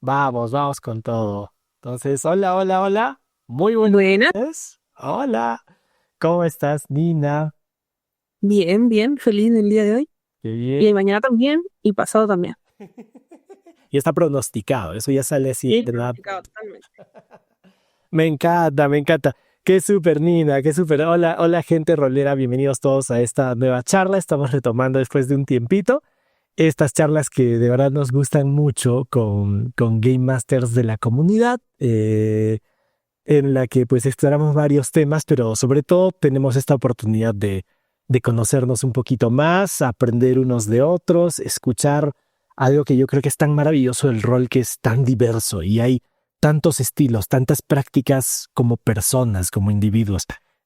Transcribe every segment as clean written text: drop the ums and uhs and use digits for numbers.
Vamos con todo. Entonces, hola, hola, hola. Muy buenas Buena, noches. Hola. ¿Cómo estás, Nina? bien, bien, feliz del día de hoy. Qué bien. Y mañana también y pasado también. Y está pronosticado, eso ya sale así Sí, de nada. pronosticado totalmente. Me encanta, me encanta. Qué súper, Nina, qué súper. Hola, hola, gente rolera. Bienvenidos todos a esta nueva charla. Estamos retomando después de un tiempito estas charlas que de verdad nos gustan mucho con Game Masters de la comunidad. En la que pues exploramos varios temas, pero sobre todo tenemos esta oportunidad de conocernos un poquito más, aprender unos de otros, escuchar algo que yo creo que es tan maravilloso el rol, que es tan diverso y hay tantos estilos, tantas prácticas como personas, como individuos.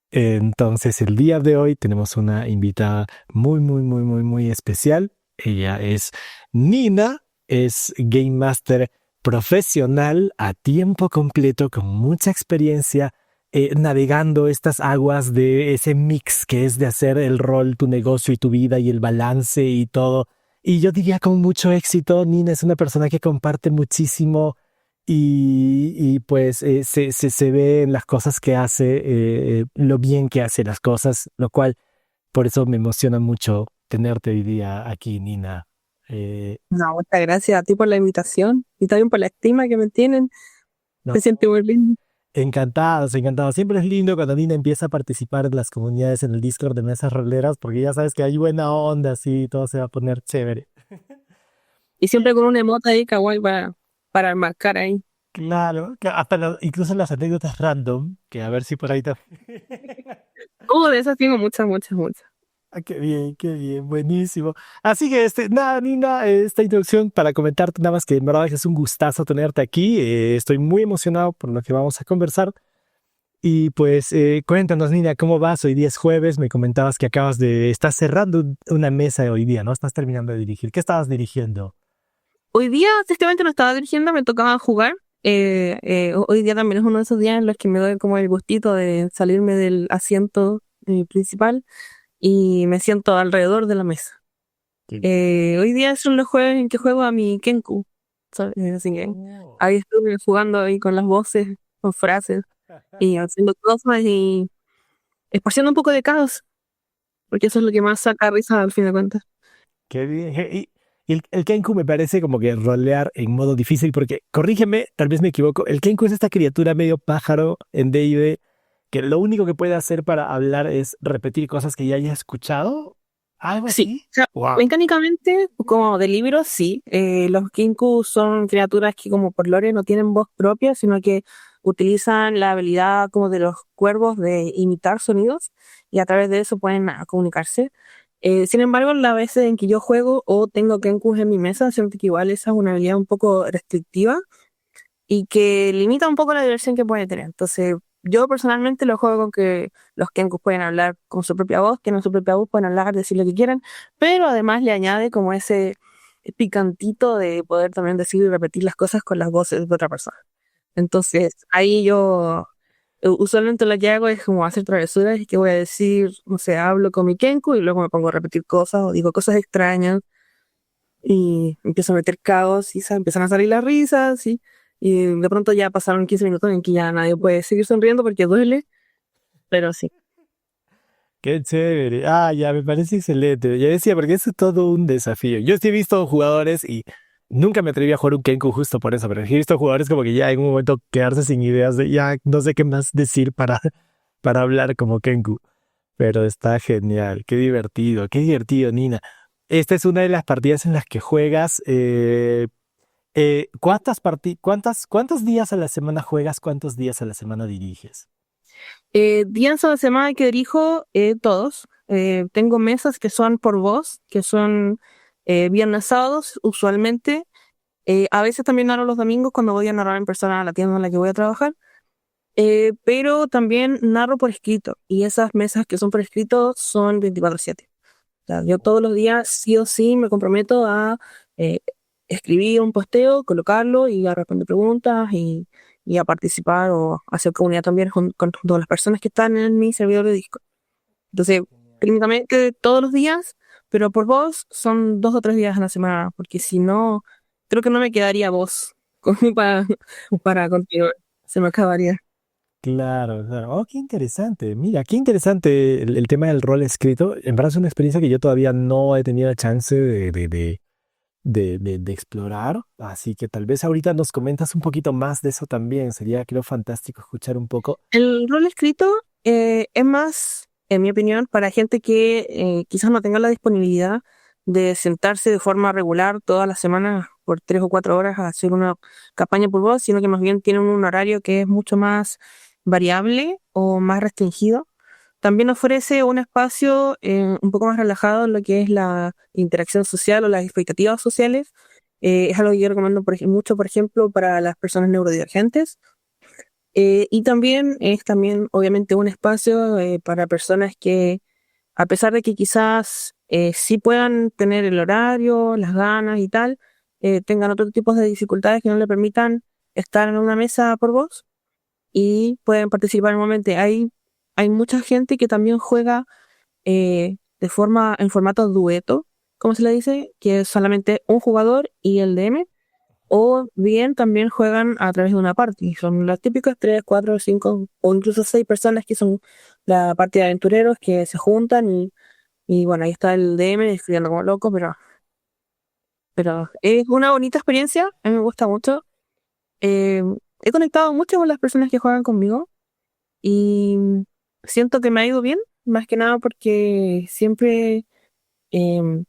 Entonces el día de hoy tenemos una invitada muy especial. Ella es Nina, es Game Master profesional a tiempo completo con mucha experiencia, navegando estas aguas de ese mix que es de hacer el rol, tu negocio y tu vida y el balance y todo. Y yo diría con mucho éxito. Nina es una persona que comparte muchísimo y pues se ve en las cosas que hace, lo bien que hace las cosas, lo cual por eso me emociona mucho tenerte hoy día aquí, Nina. Eh, No, muchas gracias a ti por la invitación y también por la estima que me tienen. no, Se siente muy lindo. encantados, encantados. Siempre es lindo cuando Nina empieza a participar en las comunidades en el Discord de mesas roleras, porque ya sabes que hay buena onda, así, todo se va a poner chévere. Y siempre con un emote ahí, kawaii, para marcar ahí. Claro, que hasta incluso las anécdotas random, que a ver si por ahí te... De esas tengo muchas, muchas, muchas. Ah, qué bien, buenísimo. Así que, nada, Nina, esta introducción para comentarte nada más que en verdad es un gustazo tenerte aquí. Estoy muy emocionado por lo que vamos a conversar. Y pues cuéntanos, Nina, ¿cómo vas? Hoy día es jueves, me comentabas que estás cerrando una mesa hoy día, ¿no? Estás terminando de dirigir. ¿Qué estabas dirigiendo? Hoy día, tristemente, no estaba dirigiendo, me tocaba jugar. Hoy día también es uno de esos días en los que me doy como el gustito de salirme del asiento principal y me siento alrededor de la mesa. Sí. Hoy día son los jueves en que juego a mi Kenku. Así que Oh. ahí estuve jugando ahí con las voces, con frases y haciendo cosas y esparciendo un poco de caos, porque eso es lo que más saca risa al fin de cuentas. Qué bien. Y el Kenku me parece como que rolear en modo difícil, porque, corrígeme, tal vez me equivoco, el Kenku es esta criatura medio pájaro en D&D que lo único que puede hacer para hablar es repetir cosas que ya haya escuchado. ¿Algo Sí, así? o sea, Wow. mecánicamente, como de libros, sí. Los Kenku son criaturas que como por lore no tienen voz propia, sino que utilizan la habilidad como de los cuervos de imitar sonidos y a través de eso pueden comunicarse. Sin embargo, las veces en que yo juego o tengo Kenkus en mi mesa, siento que igual esa es una habilidad un poco restrictiva y que limita un poco la diversión que puede tener. Entonces, yo personalmente lo juego con que los Kenkus pueden hablar con su propia voz, tienen su propia voz, pueden hablar, decir lo que quieran, pero además le añade como ese picantito de poder también decir y repetir las cosas con las voces de otra persona. Entonces, ahí yo usualmente lo que hago es como hacer travesuras y que voy a decir, no sé, hablo con mi Kenku y luego me pongo a repetir cosas o digo cosas extrañas y empiezo a meter caos y empiezan a salir las risas y de pronto ya pasaron 15 minutos en que ya nadie puede seguir sonriendo porque duele, pero sí. Qué chévere. Ah, ya, me parece excelente. Ya decía, porque eso es todo un desafío. Yo sí he visto jugadores y nunca me atreví a jugar un Kenku justo por eso, pero sí he visto jugadores como que ya en un momento quedarse sin ideas de ya no sé qué más decir para hablar como Kenku. Pero está genial. Qué divertido, Nina. Esta es una de las partidas en las que juegas. ¿Cuántos días a la semana juegas? ¿Cuántos días a la semana diriges? Días a la semana que dirijo, todos. Tengo mesas que son por voz, que son viernes, sábados, usualmente. A veces también narro los domingos cuando voy a narrar en persona a la tienda en la que voy a trabajar. Pero también narro por escrito y esas mesas que son por escrito son 24/7. O sea, yo todos los días sí o sí me comprometo a eh, escribir un posteo, colocarlo y a responder preguntas y a participar o hacer comunidad también con todas las personas que están en mi servidor de Discord. Entonces, técnicamente todos los días, pero por voz son 2 o 3 días a la semana, porque si no, creo que no me quedaría voz como para continuar. Se me acabaría. Claro, claro. Oh, qué interesante. Mira, qué interesante el tema del rol escrito. En verdad es una experiencia que yo todavía no he tenido la chance de explorar. Así que tal vez ahorita nos comentas un poquito más de eso también. Sería, creo, fantástico escuchar un poco. El rol escrito es más, en mi opinión, para gente que quizás no tenga la disponibilidad de sentarse de forma regular todas las semanas por 3 o 4 horas a hacer una campaña por voz, sino que más bien tienen un horario que es mucho más variable o más restringido. También ofrece un espacio un poco más relajado en lo que es la interacción social o las expectativas sociales. Es algo que yo recomiendo mucho, por ejemplo, para las personas neurodivergentes. Y también es también, obviamente, un espacio para personas que, a pesar de que quizás sí puedan tener el horario, las ganas y tal, tengan otros tipos de dificultades que no le permitan estar en una mesa por voz y pueden participar normalmente. Hay mucha gente que también juega en formato dueto, como se le dice, que es solamente un jugador y el DM, o bien también juegan a través de una party. Son las típicas 3, 4, 5 o incluso 6 personas que son la party de aventureros que se juntan y bueno, ahí está el DM escribiendo como loco, pero es una bonita experiencia, a mí me gusta mucho. Eh, He conectado mucho con las personas que juegan conmigo y siento que me ha ido bien, más que nada porque siempre, em,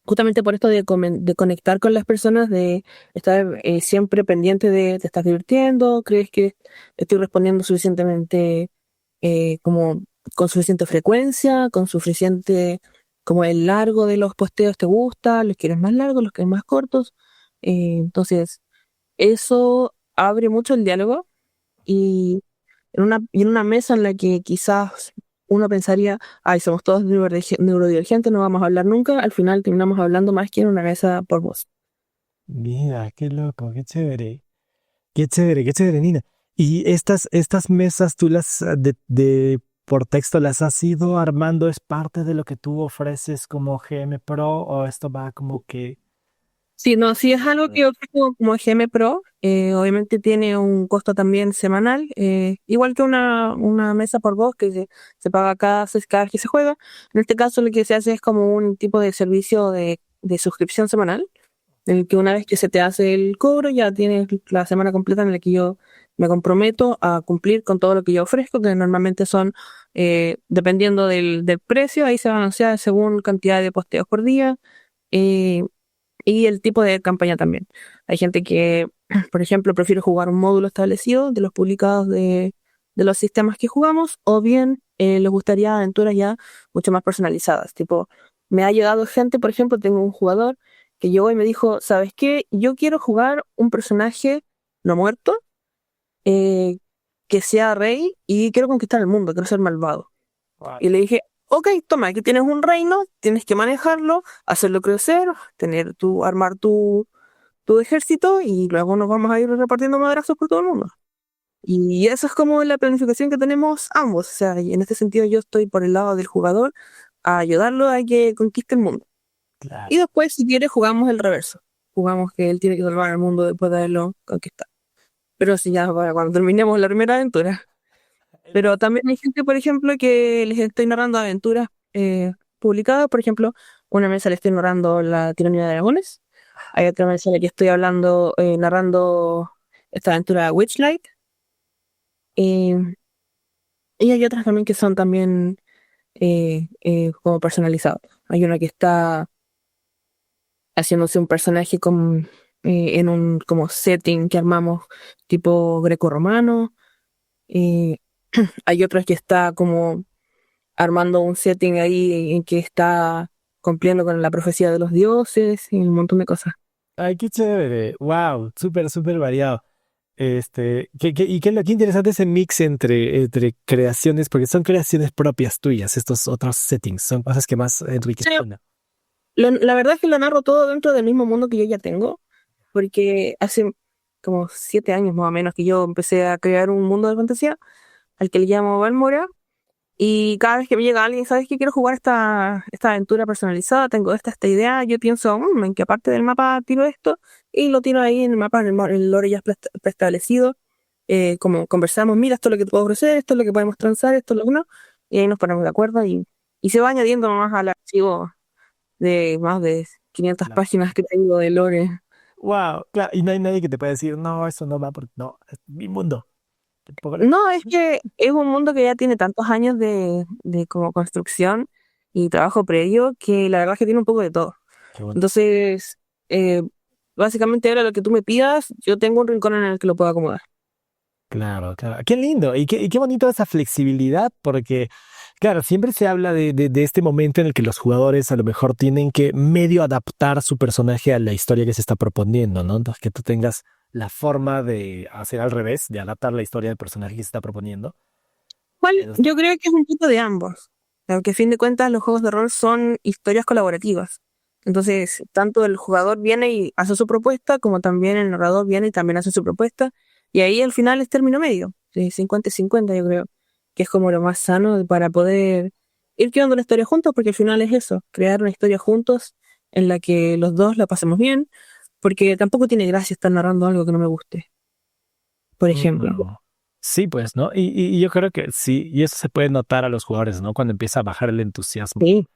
justamente por esto de conectar con las personas, de estar siempre pendiente de te estás divirtiendo, crees que estoy respondiendo suficientemente, como con suficiente frecuencia, con suficiente, como el largo de los posteos te gusta, los quieres más largos, los quieres más cortos. Entonces, eso abre mucho el diálogo y en una mesa en la que quizás uno pensaría, ay, somos todos neurodivergentes, no vamos a hablar nunca, al final terminamos hablando más que en una mesa por voz. Mira, qué loco, qué chévere. Qué chévere, Nina. ¿Y estas mesas tú por texto las has ido armando? ¿Es parte de lo que tú ofreces como GM Pro o esto va como que... Sí, no, sí es algo que yo ofrezco como GM Pro, obviamente tiene un costo también semanal, igual que una mesa por voz que se paga cada vez que se juega. En este caso lo que se hace es como un tipo de servicio de suscripción semanal en el que una vez que se te hace el cobro ya tienes la semana completa en la que yo me comprometo a cumplir con todo lo que yo ofrezco, que normalmente son, dependiendo del precio, ahí se balancea según cantidad de posteos por día eh, y el tipo de campaña también. Hay gente que, por ejemplo, prefiere jugar un módulo establecido de los publicados de los sistemas que jugamos, o bien les gustaría aventuras ya mucho más personalizadas, tipo, me ha llegado gente, por ejemplo, tengo un jugador que llegó y me dijo, ¿sabes qué? Yo quiero jugar un personaje no muerto, eh, que sea rey y quiero conquistar el mundo, quiero ser malvado. Wow. Y le dije, ok, toma, aquí tienes un reino, tienes que manejarlo, hacerlo crecer, armar tu ejército y luego nos vamos a ir repartiendo madrazos por todo el mundo. Y eso es como la planificación que tenemos ambos. O sea, y en este sentido yo estoy por el lado del jugador a ayudarlo a que conquiste el mundo. Claro. Y después, si quiere, jugamos el reverso. Jugamos que él tiene que salvar el mundo después de haberlo conquistado. Pero si ya para cuando terminemos la primera aventura. Pero también hay gente, por ejemplo, que les estoy narrando aventuras publicadas. Por ejemplo, una mesa le estoy narrando La Tiranía de Dragones. Hay otra mesa en la que estoy narrando esta aventura Witchlight. Eh, y hay otras también que son también como personalizadas. Hay una que está haciéndose un personaje en un como setting que armamos tipo grecorromano. Eh, Hay otras que está como armando un setting ahí en que está cumpliendo con la profecía de los dioses y un montón de cosas. Ay, qué chévere. Wow, súper, súper variado. Y qué interesante ese mix entre creaciones, porque son creaciones propias tuyas, estos otros settings, son cosas que más Sí, enriquecen. la verdad es que lo narro todo dentro del mismo mundo que yo ya tengo, porque hace como 7 años más o menos que yo empecé a crear un mundo de fantasía al que le llamo Valmora. Y cada vez que me llega alguien, ¿sabes qué? Quiero jugar esta aventura personalizada, tengo esta idea, yo pienso, ¿en qué parte del mapa tiro esto? y lo tiro ahí en el mapa, en el lore ya preestablecido. Como conversamos, mira, esto es lo que te puedo ofrecer, esto es lo que podemos transar, esto es lo que no, y ahí nos ponemos de acuerdo y se va añadiendo más al archivo de más de 500 Claro. páginas que tengo de lore. Wow, claro, y no hay nadie que te pueda decir, no, eso no va porque no, es mi mundo. Tampoco No, es que es un mundo que ya tiene tantos años de como construcción y trabajo previo que la verdad es que tiene un poco de todo. Qué bueno. Entonces, eh, básicamente ahora lo que tú me pidas, yo tengo un rincón en el que lo puedo acomodar. Claro, claro. Qué lindo y qué bonito esa flexibilidad, porque, claro, siempre se habla de este momento en el que los jugadores a lo mejor tienen que medio adaptar su personaje a la historia que se está proponiendo, ¿no? Entonces, que tú tengas la forma de hacer al revés, de adaptar la historia del personaje que se está proponiendo. Cual Entonces, yo creo que es un poco de ambos, porque a fin de cuentas los juegos de rol son historias colaborativas. Entonces, tanto el jugador viene y hace su propuesta, como también el narrador viene y también hace su propuesta, y ahí al final es término medio, 50 y 50 yo creo, que es como lo más sano para poder ir creando una historia juntos, porque al final es eso, crear una historia juntos en la que los dos la pasemos bien, porque tampoco tiene gracia estar narrando algo que no me guste, por ejemplo. mm, sí, pues, ¿no? Y yo creo que sí, y eso se puede notar a los jugadores, ¿no? Cuando empieza a bajar el entusiasmo. Sí.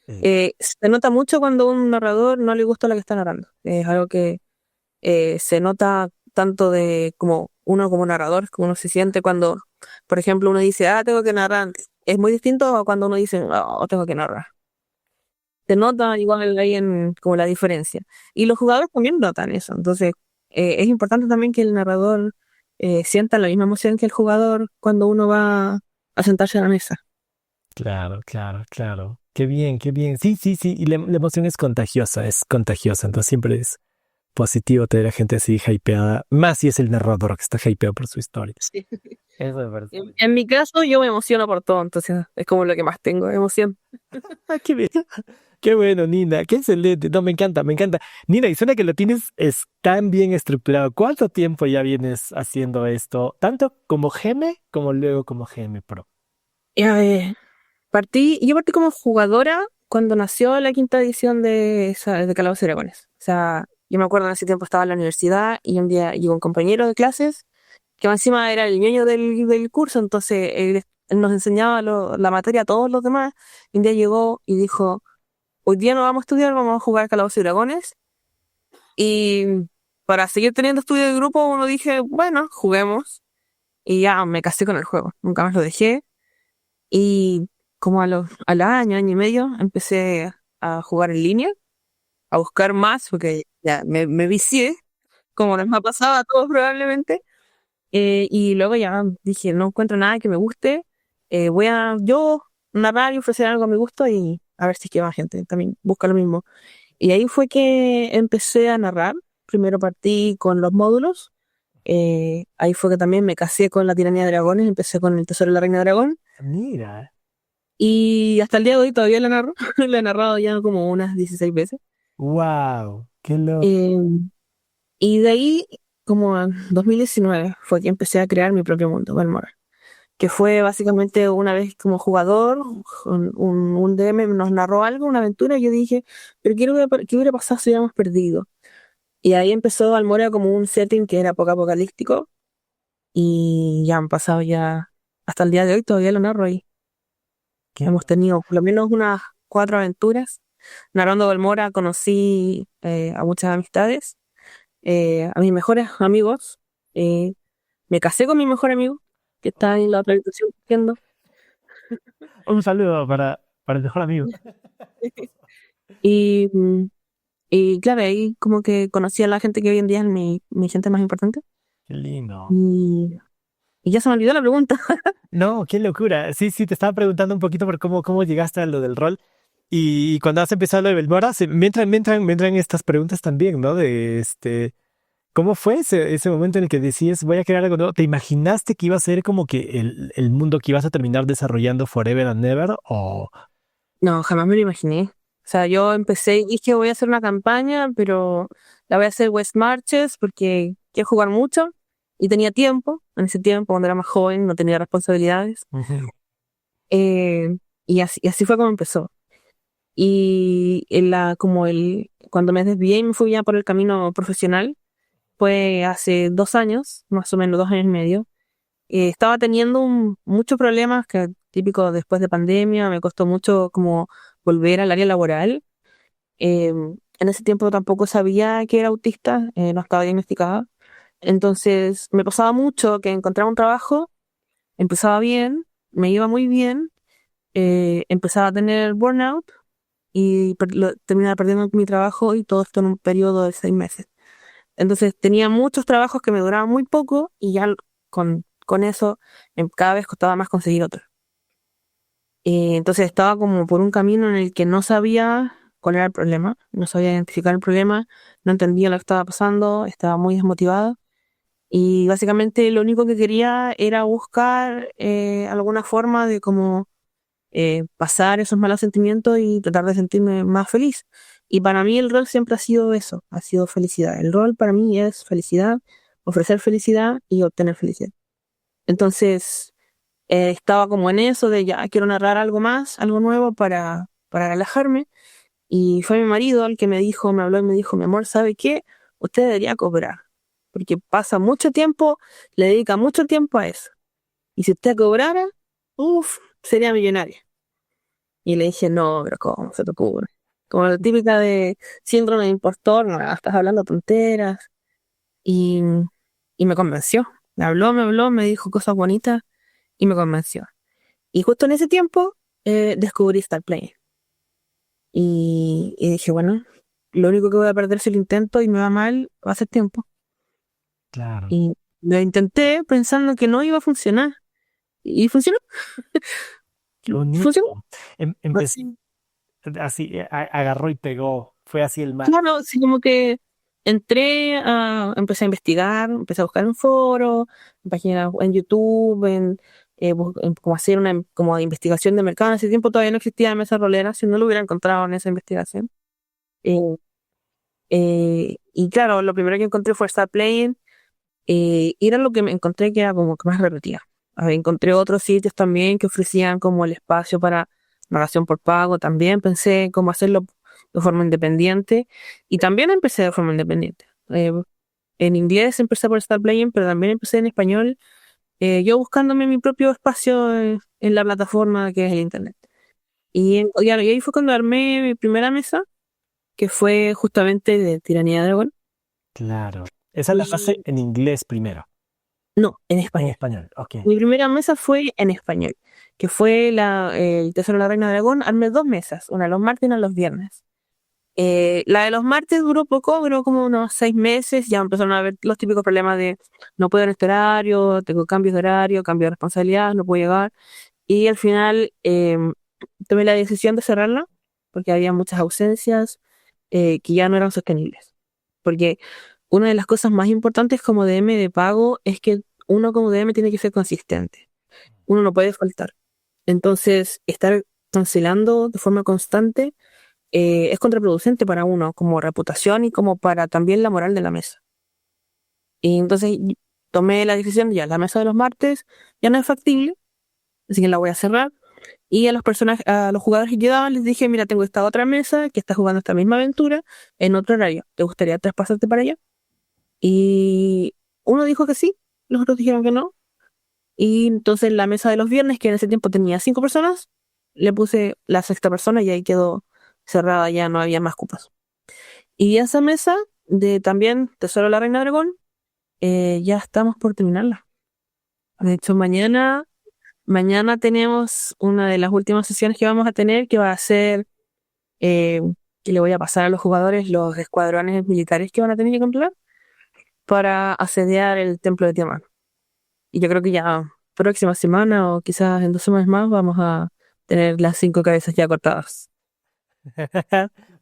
Eh, Se nota mucho cuando a un narrador no le gusta lo que está narrando. Es algo que se nota tanto de como uno como narrador, como uno se siente cuando, por ejemplo, uno dice, tengo que narrar. Es muy distinto a cuando uno dice, tengo que narrar. Se nota igual ahí en como la diferencia. Y los jugadores también notan eso. Entonces, es importante también que el narrador sienta la misma emoción que el jugador cuando uno va a sentarse a la mesa. claro, claro, claro. Qué bien, qué bien. Sí, sí, sí. Y la emoción es contagiosa, es contagiosa. Entonces siempre es positivo tener a gente así hypeada. Más si es el narrador que está hypeado por su historia. Sí. Eso me parece. En mi caso, yo me emociono por todo, entonces es como lo que más tengo, emoción. Ah, qué bien. Qué bueno, Nina. Qué excelente. No, me encanta, me encanta. Nina, y suena que lo tienes es tan bien estructurado. ¿Cuánto tiempo ya vienes haciendo esto? Tanto como GM como luego como GM Pro. Ya, yo partí como jugadora cuando nació la quinta edición de Calabozos y Dragones. O sea, yo me acuerdo en ese tiempo estaba en la universidad y un día llegó un compañero de clases que más encima era el ñoño del curso, entonces él nos enseñaba la materia a todos los demás. Y un día llegó y dijo, hoy día no vamos a estudiar, vamos a jugar Calabozos y Dragones. Y para seguir teniendo estudio de grupo, uno dije, bueno, juguemos. Y ya me casé con el juego, nunca más lo dejé. Y como al año y medio, empecé a jugar en línea, a buscar más, porque ya me vicié, como les ha pasado a todos probablemente. Y luego ya dije, no encuentro nada que me guste, voy a yo narrar y ofrecer algo a mi gusto y a ver si es que más gente también busca lo mismo. Y ahí fue que empecé a narrar. Primero partí con los módulos. Ahí fue que también me casé con la tiranía de dragones, empecé con el tesoro de la reina dragón. Mira. Y hasta el día de hoy todavía la narro. La he narrado ya como unas 16 veces. Wow. Qué loco. Eh, y de ahí, como en 2019, fue que empecé a crear mi propio mundo, Balmora. Que fue básicamente una vez como jugador, un DM nos narró algo, una aventura, y yo dije, pero ¿qué hubiera pasado si hubiéramos perdido? Y ahí empezó Balmora como un setting que era poco apocalíptico, y ya han pasado ya, hasta el día de hoy todavía lo narro ahí. Qué Hemos tenido por lo menos unas 4 aventuras. Narrando Balmora conocí a muchas amistades, a mis mejores amigos. eh, Me casé con mi mejor amigo, que está en la otra habitación viendo. un saludo para el mejor amigo. Y, y claro, ahí como que conocí a la gente que hoy en día es mi gente más importante. Qué lindo. Y, y ya se me olvidó la pregunta. No, qué locura. Sí, sí, te estaba preguntando un poquito por cómo llegaste a lo del rol. Y cuando has empezado lo de Belmora, me entran estas preguntas también, ¿no? ¿Cómo fue ese momento en el que decías, voy a crear algo nuevo? ¿Te imaginaste que iba a ser como que el mundo que ibas a terminar desarrollando forever and ever? ¿O No, jamás me lo imaginé. O sea, yo empecé y dije voy a hacer una campaña, pero la voy a hacer West Marches porque quiero jugar mucho y tenía tiempo. En ese tiempo, cuando era más joven, no tenía responsabilidades. Ujú. Eh, y así fue como empezó. Y cuando me desvié y me fui ya por el camino profesional, fue hace 2 años, más o menos 2 años y medio. Estaba teniendo muchos problemas que típico después de pandemia, me costó mucho como volver al área laboral. En ese tiempo tampoco sabía que era autista, no estaba diagnosticada. Entonces me pasaba mucho que encontraba un trabajo, empezaba bien, me iba muy bien, empezaba a tener burnout y terminaba perdiendo mi trabajo y todo esto en un periodo de 6 meses. Entonces tenía muchos trabajos que me duraban muy poco y ya con eso cada vez costaba más conseguir otro. Entonces estaba como por un camino en el que no sabía cuál era el problema, no sabía identificar el problema, no entendía lo que estaba pasando, estaba muy desmotivada y básicamente lo único que quería era buscar alguna forma de como pasar esos malos sentimientos y tratar de sentirme más feliz. Y para mí el rol siempre ha sido eso, ha sido felicidad. El rol para mí es felicidad, ofrecer felicidad y obtener felicidad. Entonces estaba como en eso de ya quiero narrar algo más, algo nuevo para relajarme. Y fue mi marido el que me habló y me dijo, mi amor, ¿sabe qué? Usted debería cobrar, porque pasa mucho tiempo, le dedica mucho tiempo a eso. Y si usted cobrara, uff, sería millonaria. Y le dije, no, pero ¿cómo se te ocurre? Como la típica de síndrome de impostor, no, estás hablando tonteras. Y, y me convenció. Me habló, me dijo cosas bonitas y me convenció. Y justo en ese tiempo descubrí Star Playing. Y dije, bueno, lo único que voy a perder si lo intento y me va mal va a ser tiempo. Claro. Y lo intenté pensando que no iba a funcionar. Y funcionó. Qué bonito. Funcionó. Empecé así, agarró y pegó. Fue así el match. Claro, sí, como que empecé a investigar, empecé a buscar en foros, en páginas en YouTube, como hacer una como investigación de mercado. En ese tiempo todavía no existía mesa rolera, si no lo hubiera encontrado en esa investigación. Eh, y claro, lo primero que encontré fue Start Playing, y era lo que me encontré que era como que más repetía. Encontré otros sitios también que ofrecían como el espacio para narración por pago. También pensé cómo hacerlo de forma independiente y también empecé de forma independiente. En inglés empecé por Start Playing, pero también empecé en español, yo buscándome mi propio espacio en la plataforma que es el internet. Y ahí fue cuando armé mi primera mesa, que fue justamente de Tiranía de Dragón. Claro. Esa la hace Y en inglés primero. no, en En español. español, ok. Mi primera mesa fue en español, que fue el Tesoro de la Reina de Dragón. Armé 2 mesas, una los martes y una los viernes. La de los martes duró poco, duró como unos 6 meses. Ya empezaron a ver los típicos problemas de no puedo en este horario, tengo cambios de horario, cambio de responsabilidad, no puedo llegar. Y al final tomé la decisión de cerrarla porque había muchas ausencias que ya no eran sostenibles. Porque una de las cosas más importantes como DM de pago es que uno como DM tiene que ser consistente. Uno no puede faltar. Entonces, estar cancelando de forma constante es contraproducente para uno como reputación y como para también la moral de la mesa. Y entonces tomé la decisión, ya la mesa de los martes ya no es factible, así que la voy a cerrar. Y a los jugadores que quedaban les dije, mira, tengo esta otra mesa que está jugando esta misma aventura en otro horario. ¿Te gustaría traspasarte para allá? Y uno dijo que sí, los otros dijeron que no. Y entonces la mesa de los viernes, que en ese tiempo tenía 5 personas, le puse la sexta persona y ahí quedó cerrada, ya no había más cupos. Y esa mesa de también Tesoro de la Reina Dragón, ya estamos por terminarla. De hecho, mañana tenemos una de las últimas sesiones que vamos a tener, que va a ser eh, que le voy a pasar a los jugadores los escuadrones militares que van a tener que controlar para asediar el templo de Tiamat. Y yo creo que ya próxima semana o quizás en 2 semanas más vamos a tener las 5 cabezas ya cortadas.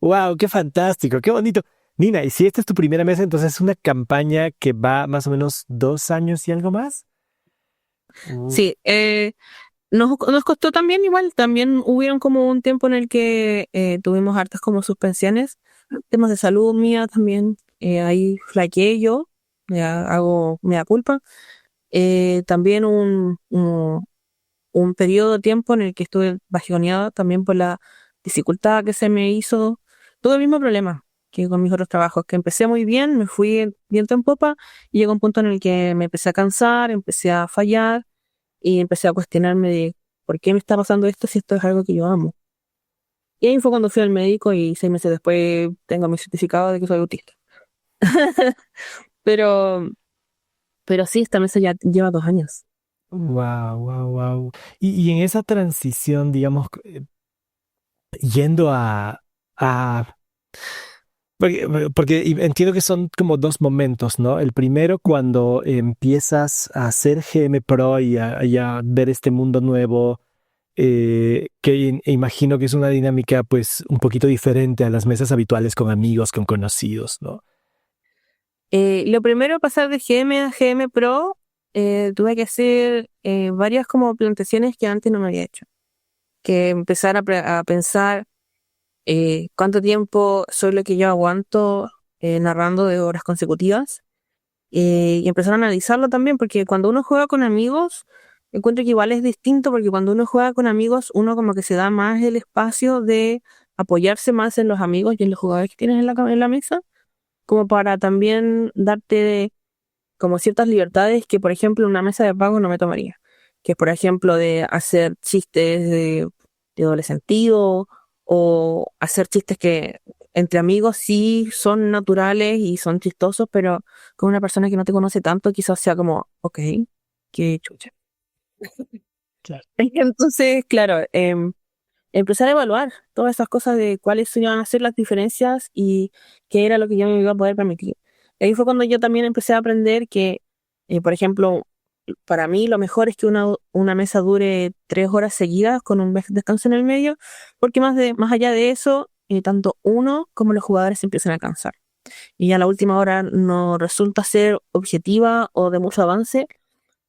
Wow, qué fantástico, qué bonito. Nina, y si esta es tu primera mesa, entonces es una campaña que va más o menos 2 años y algo más. Uh, Sí, nos costó también igual, también hubieron como un tiempo en el que tuvimos hartas como suspensiones, temas de salud mía también, ahí flaqueé yo, ya hago mea culpa. También un periodo de tiempo en el que estuve bajoneada también por la dificultad que se me hizo, tuve el mismo problema que con mis otros trabajos, que empecé muy bien, me fui viento en popa y llegó un punto en el que me empecé a cansar, empecé a fallar y empecé a cuestionarme de por qué me está pasando esto si esto es algo que yo amo. Y ahí fue cuando fui al médico y 6 meses después tengo mi certificado de que soy autista. Pero, pero sí, esta mesa ya lleva 2 años. Wow, wow, wow. Y en esa transición, digamos, yendo a porque entiendo que son como dos momentos, ¿no? El primero cuando empiezas a ser GM Pro y a ver este mundo nuevo, imagino que es una dinámica pues un poquito diferente a las mesas habituales con amigos, con conocidos, ¿no? Lo primero, pasar de GM a GM Pro, tuve que hacer varias como plantaciones que antes no me había hecho. Que empezar a pensar cuánto tiempo soy lo que yo aguanto narrando de horas consecutivas. Y empezar a analizarlo también, porque cuando uno juega con amigos, encuentro que igual es distinto, porque cuando uno juega con amigos, uno como que se da más el espacio de apoyarse más en los amigos y en los jugadores que tienes en la mesa, como para también darte como ciertas libertades que, por ejemplo, en una mesa de pago no me tomaría. Que, por ejemplo, de hacer chistes de doble sentido o hacer chistes que entre amigos sí son naturales y son chistosos, pero con una persona que no te conoce tanto quizás sea como, ok, qué chucha. Claro. Entonces, claro, empezar a evaluar todas esas cosas de cuáles iban a ser las diferencias y qué era lo que yo me iba a poder permitir. Ahí fue cuando yo también empecé a aprender que, por ejemplo, para mí lo mejor es que una mesa dure 3 horas seguidas con un descanso en el medio, porque más allá de eso, tanto uno como los jugadores se empiezan a cansar. Y ya la última hora no resulta ser objetiva o de mucho avance,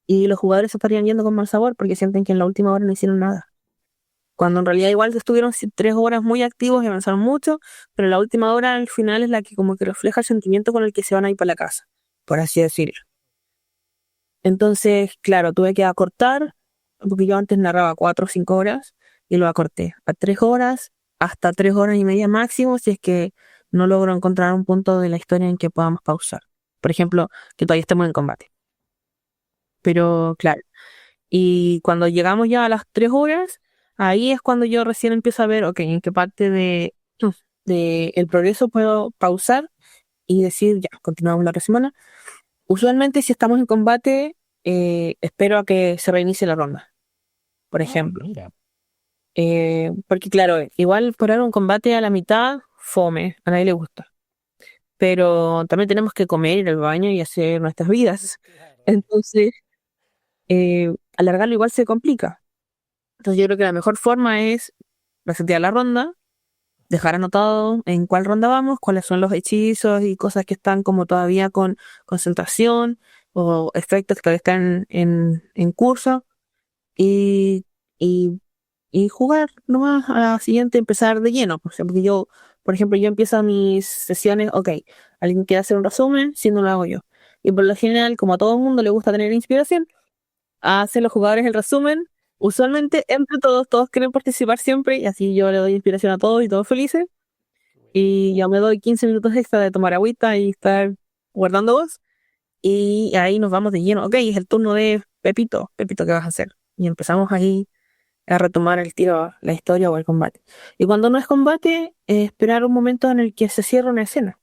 y los jugadores se estarían yendo con mal sabor porque sienten que en la última hora no hicieron nada. Cuando en realidad igual estuvieron 3 horas muy activos y avanzaron mucho, pero la última hora al final es la que como que refleja el sentimiento con el que se van a ir para la casa, por así decirlo. Entonces, claro, tuve que acortar, porque yo antes narraba 4 o 5 horas, y lo acorté a 3 horas, hasta 3 horas y media máximo, si es que no logro encontrar un punto de la historia en que podamos pausar. Por ejemplo, que todavía estemos en combate. Pero claro, y cuando llegamos ya a las 3 horas, ahí es cuando yo recién empiezo a ver, ok, en qué parte de el progreso puedo pausar y decir, ya, continuamos la otra semana. Usualmente si estamos en combate, espero a que se reinicie la ronda, por Ah, ejemplo. mira. Porque claro, igual poner un combate a la mitad, fome, a nadie le gusta. Pero también tenemos que comer, ir al baño y hacer nuestras vidas. Claro. Entonces, alargarlo igual se complica. Entonces yo creo que la mejor forma es resetear la ronda, dejar anotado en cuál ronda vamos, cuáles son los hechizos y cosas que están como todavía con concentración o efectos que todavía están en curso y, y, y jugar nomás a la siguiente, empezar de lleno. Porque yo, por ejemplo, yo empiezo mis sesiones, ok, alguien quiere hacer un resumen, si no lo hago yo. Y por lo general, como a todo el mundo le gusta tener inspiración, hacen los jugadores el resumen. Usualmente entre todos quieren participar siempre y así yo le doy inspiración a todos y todos felices. Y yo me doy 15 minutos extra de tomar agüita y estar guardando voz. Y ahí nos vamos de lleno. Ok, es el turno de Pepito. Pepito, ¿qué vas a hacer? Y empezamos ahí a retomar el tiro, la historia o el combate. Y cuando no es combate, esperar un momento en el que se cierra una escena.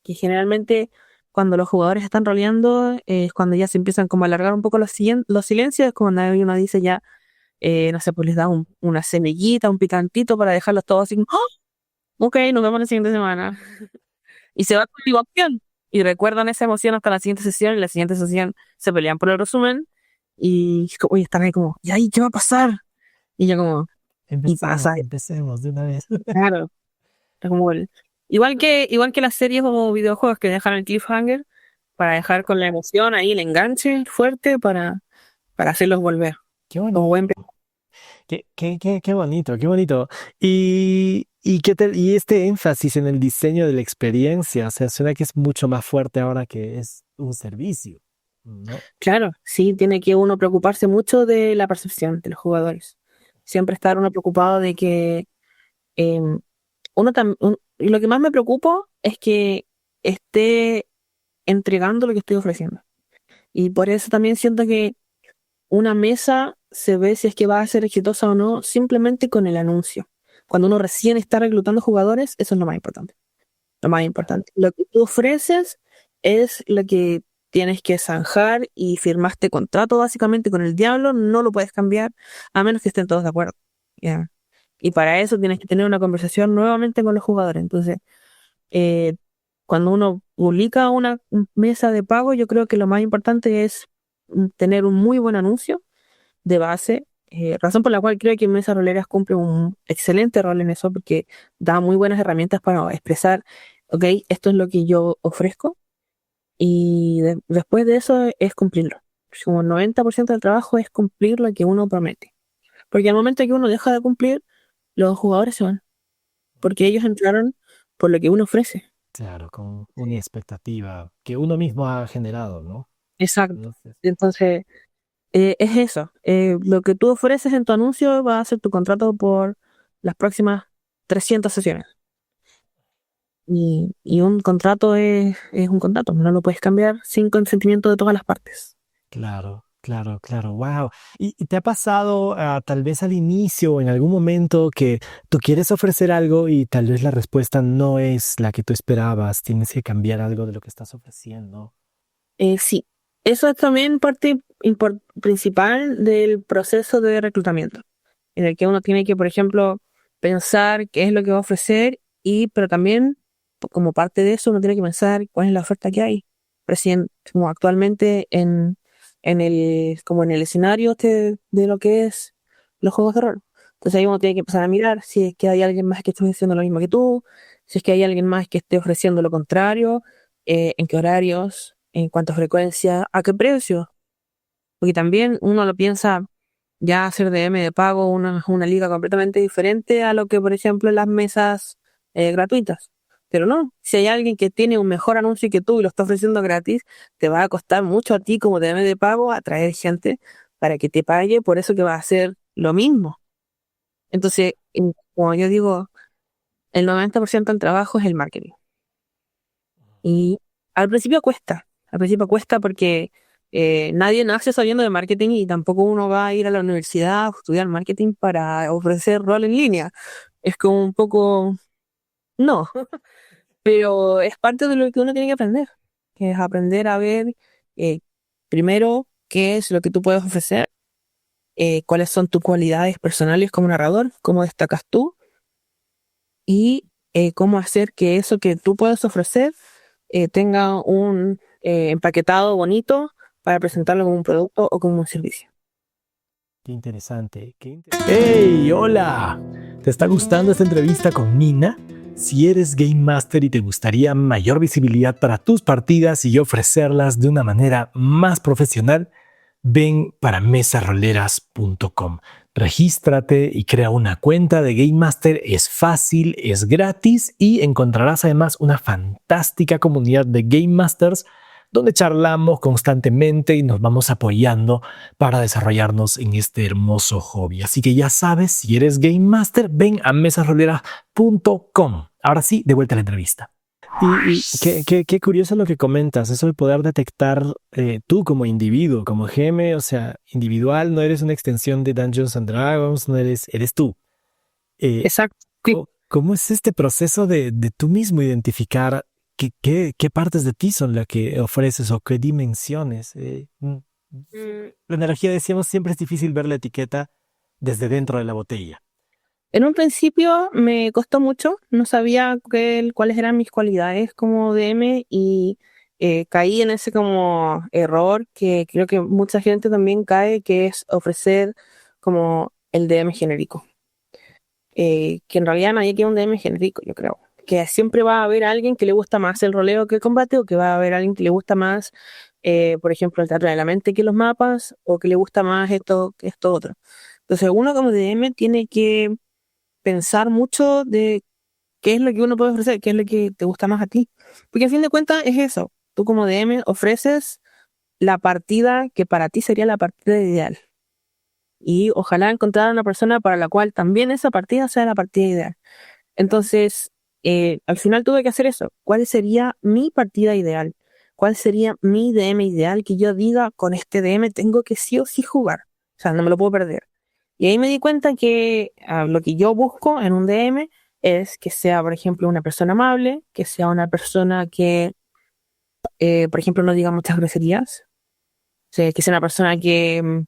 Que generalmente cuando los jugadores están roleando es cuando ya se empiezan como a alargar un poco los silencios, es cuando uno dice ya, no sé, pues les da una semillita, un picantito para dejarlos todos así, ¡oh! Ok, nos vemos la siguiente semana. Y se va con la acción. Y recuerdan esa emoción hasta la siguiente sesión, y la siguiente sesión se pelean por el resumen, y están ahí como, ¿y ahí qué va a pasar? Y yo como, y Empecemos, pasa, empecemos de una vez. claro. Es como igual que las series o videojuegos que dejan el cliffhanger, para dejar con la emoción ahí el enganche fuerte para hacerlos volver. Qué Como bonito. buen Qué bonito, qué bonito. Y este énfasis en el diseño de la experiencia, o sea, suena que es mucho más fuerte ahora que es un servicio, ¿no? Claro, sí, tiene que uno preocuparse mucho de la percepción de los jugadores. Siempre estar uno preocupado de que Eh, y lo que más me preocupa es que esté entregando lo que estoy ofreciendo. Y por eso también siento que una mesa se ve si es que va a ser exitosa o no simplemente con el anuncio. Cuando uno recién está reclutando jugadores, eso es lo más importante. Lo más importante. Lo que tú ofreces es lo que tienes que zanjar y firmaste contrato básicamente con el diablo, no lo puedes cambiar a menos que estén todos de acuerdo. ¿Ya? Y para eso tienes que tener una conversación nuevamente con los jugadores. Entonces, eh, cuando uno publica una mesa de pago, yo creo que lo más importante es tener un muy buen anuncio de base, razón por la cual creo que Mesas Roleras cumple un excelente rol en eso, porque da muy buenas herramientas para expresar, ok, esto es lo que yo ofrezco, y después de eso es cumplirlo. Como el 90% del trabajo es cumplir lo que uno promete. Porque al momento que uno deja de cumplir, los jugadores se van, porque ellos entraron por lo que uno ofrece. Claro, con una expectativa que uno mismo ha generado, ¿no? Exacto. Entonces, Entonces, es eso. Lo que tú ofreces en tu anuncio va a ser tu contrato por las próximas 300 sesiones. Y un contrato es un contrato, no lo puedes cambiar sin consentimiento de todas las partes. claro, claro, claro, wow. ¿Y te ha pasado tal vez al inicio o en algún momento que tú quieres ofrecer algo y tal vez la respuesta no es la que tú esperabas? Tienes que cambiar algo de lo que estás ofreciendo. Sí, eso es también parte principal del proceso de reclutamiento, en el que uno tiene que, por ejemplo, pensar qué es lo que va a ofrecer pero también como parte de eso uno tiene que pensar cuál es la oferta que hay. Recién, como actualmente como en el escenario de lo que es los juegos de rol. Entonces ahí uno tiene que empezar a mirar si es que hay alguien más que esté ofreciendo lo mismo que tú, si es que hay alguien más que esté ofreciendo lo contrario, en qué horarios, en cuánta frecuencia, a qué precio. Porque también uno lo piensa, ya hacer DM de pago una liga completamente diferente a lo que, por ejemplo, las mesas gratuitas. Pero no, si hay alguien que tiene un mejor anuncio que tú y lo está ofreciendo gratis, te va a costar mucho a ti como DM de pago atraer gente para que te pague por eso que va a hacer lo mismo. Entonces, como yo digo, el 90% del trabajo es el marketing. Y al principio cuesta porque nadie nace sabiendo de marketing y tampoco uno va a ir a la universidad a estudiar marketing para ofrecer rol en línea. Es como un poco, no, pero es parte de lo que uno tiene que aprender, que es aprender a ver eh, primero qué es lo que tú puedes ofrecer, cuáles son tus cualidades personales como narrador, cómo destacas tú y cómo hacer que eso que tú puedes ofrecer tenga un empaquetado bonito para presentarlo como un producto o como un servicio. Qué interesante, qué interesante. ¡Hey! ¡Hola! ¿Te está gustando esta entrevista con Nina? Si eres Game Master y te gustaría mayor visibilidad para tus partidas y ofrecerlas de una manera más profesional, ven para mesarroleras.com. Regístrate y crea una cuenta de Game Master. Es fácil, es gratis y encontrarás además una fantástica comunidad de Game Masters donde charlamos constantemente y nos vamos apoyando para desarrollarnos en este hermoso hobby. Así que ya sabes, si eres Game Master, ven a mesasroleras.com. Ahora sí, de vuelta a la entrevista. Y qué curioso lo que comentas, eso de poder detectar tú como individuo, como GM, o sea, individual, no eres una extensión de Dungeons and Dragons, no eres tú. Eh, Exacto. Sí. ¿Cómo es este proceso de tú mismo identificar qué partes de ti son las que ofreces o qué dimensiones? Mm, La energía, decíamos, siempre es difícil ver la etiqueta desde dentro de la botella. En un principio me costó mucho, no sabía cuáles eran mis cualidades como DM y caí en ese como error que creo que mucha gente también cae, que es ofrecer como el DM genérico. Que en realidad nadie quiere un DM genérico, yo creo. Que siempre va a haber alguien que le gusta más el roleo que el combate, o que va a haber alguien que le gusta más, por ejemplo, el teatro de la mente que los mapas, o que le gusta más esto que esto otro. Entonces, uno como DM tiene que pensar mucho de qué es lo que uno puede ofrecer, qué es lo que te gusta más a ti. Porque al fin de cuentas es eso. Tú como DM ofreces la partida que para ti sería la partida ideal. y ojalá encontrar una persona para la cual también esa partida sea la partida ideal. Entonces, al final tuve que hacer eso. ¿Cuál sería mi partida ideal? ¿Cuál sería mi DM ideal que yo diga, con este DM tengo que sí o sí jugar? O sea, no me lo puedo perder. Y ahí me di cuenta que lo que yo busco en un DM es que sea, por ejemplo, una persona amable, que sea una persona que, por ejemplo, no diga muchas groserías, o sea, que sea una persona que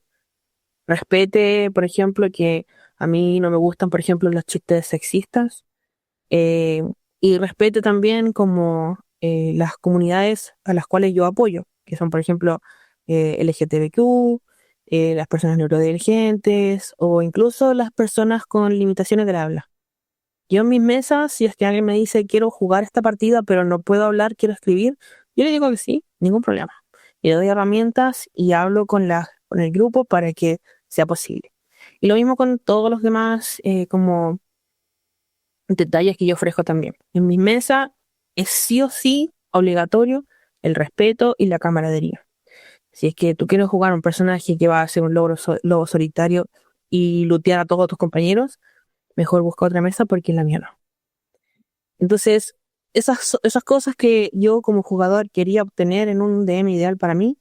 respete, por ejemplo, que a mí no me gustan, por ejemplo, los chistes sexistas, eh, y respete también como las comunidades a las cuales yo apoyo, que son, por ejemplo, LGTBQ, las personas neurodivergentes o incluso las personas con limitaciones del habla. Yo en mis mesas, si es que alguien me dice quiero jugar esta partida pero no puedo hablar, quiero escribir, yo le digo que sí, ningún problema. Y le doy herramientas y hablo con el grupo para que sea posible. Y lo mismo con todos los demás como detalles que yo ofrezco también. En mi mesa es sí o sí obligatorio el respeto y la camaradería. Si es que tú quieres jugar a un personaje que va a ser un lobo solitario y lutear a todos tus compañeros, mejor busca otra mesa porque en la mía no. Entonces, esas cosas que yo como jugador quería obtener en un DM ideal para mí,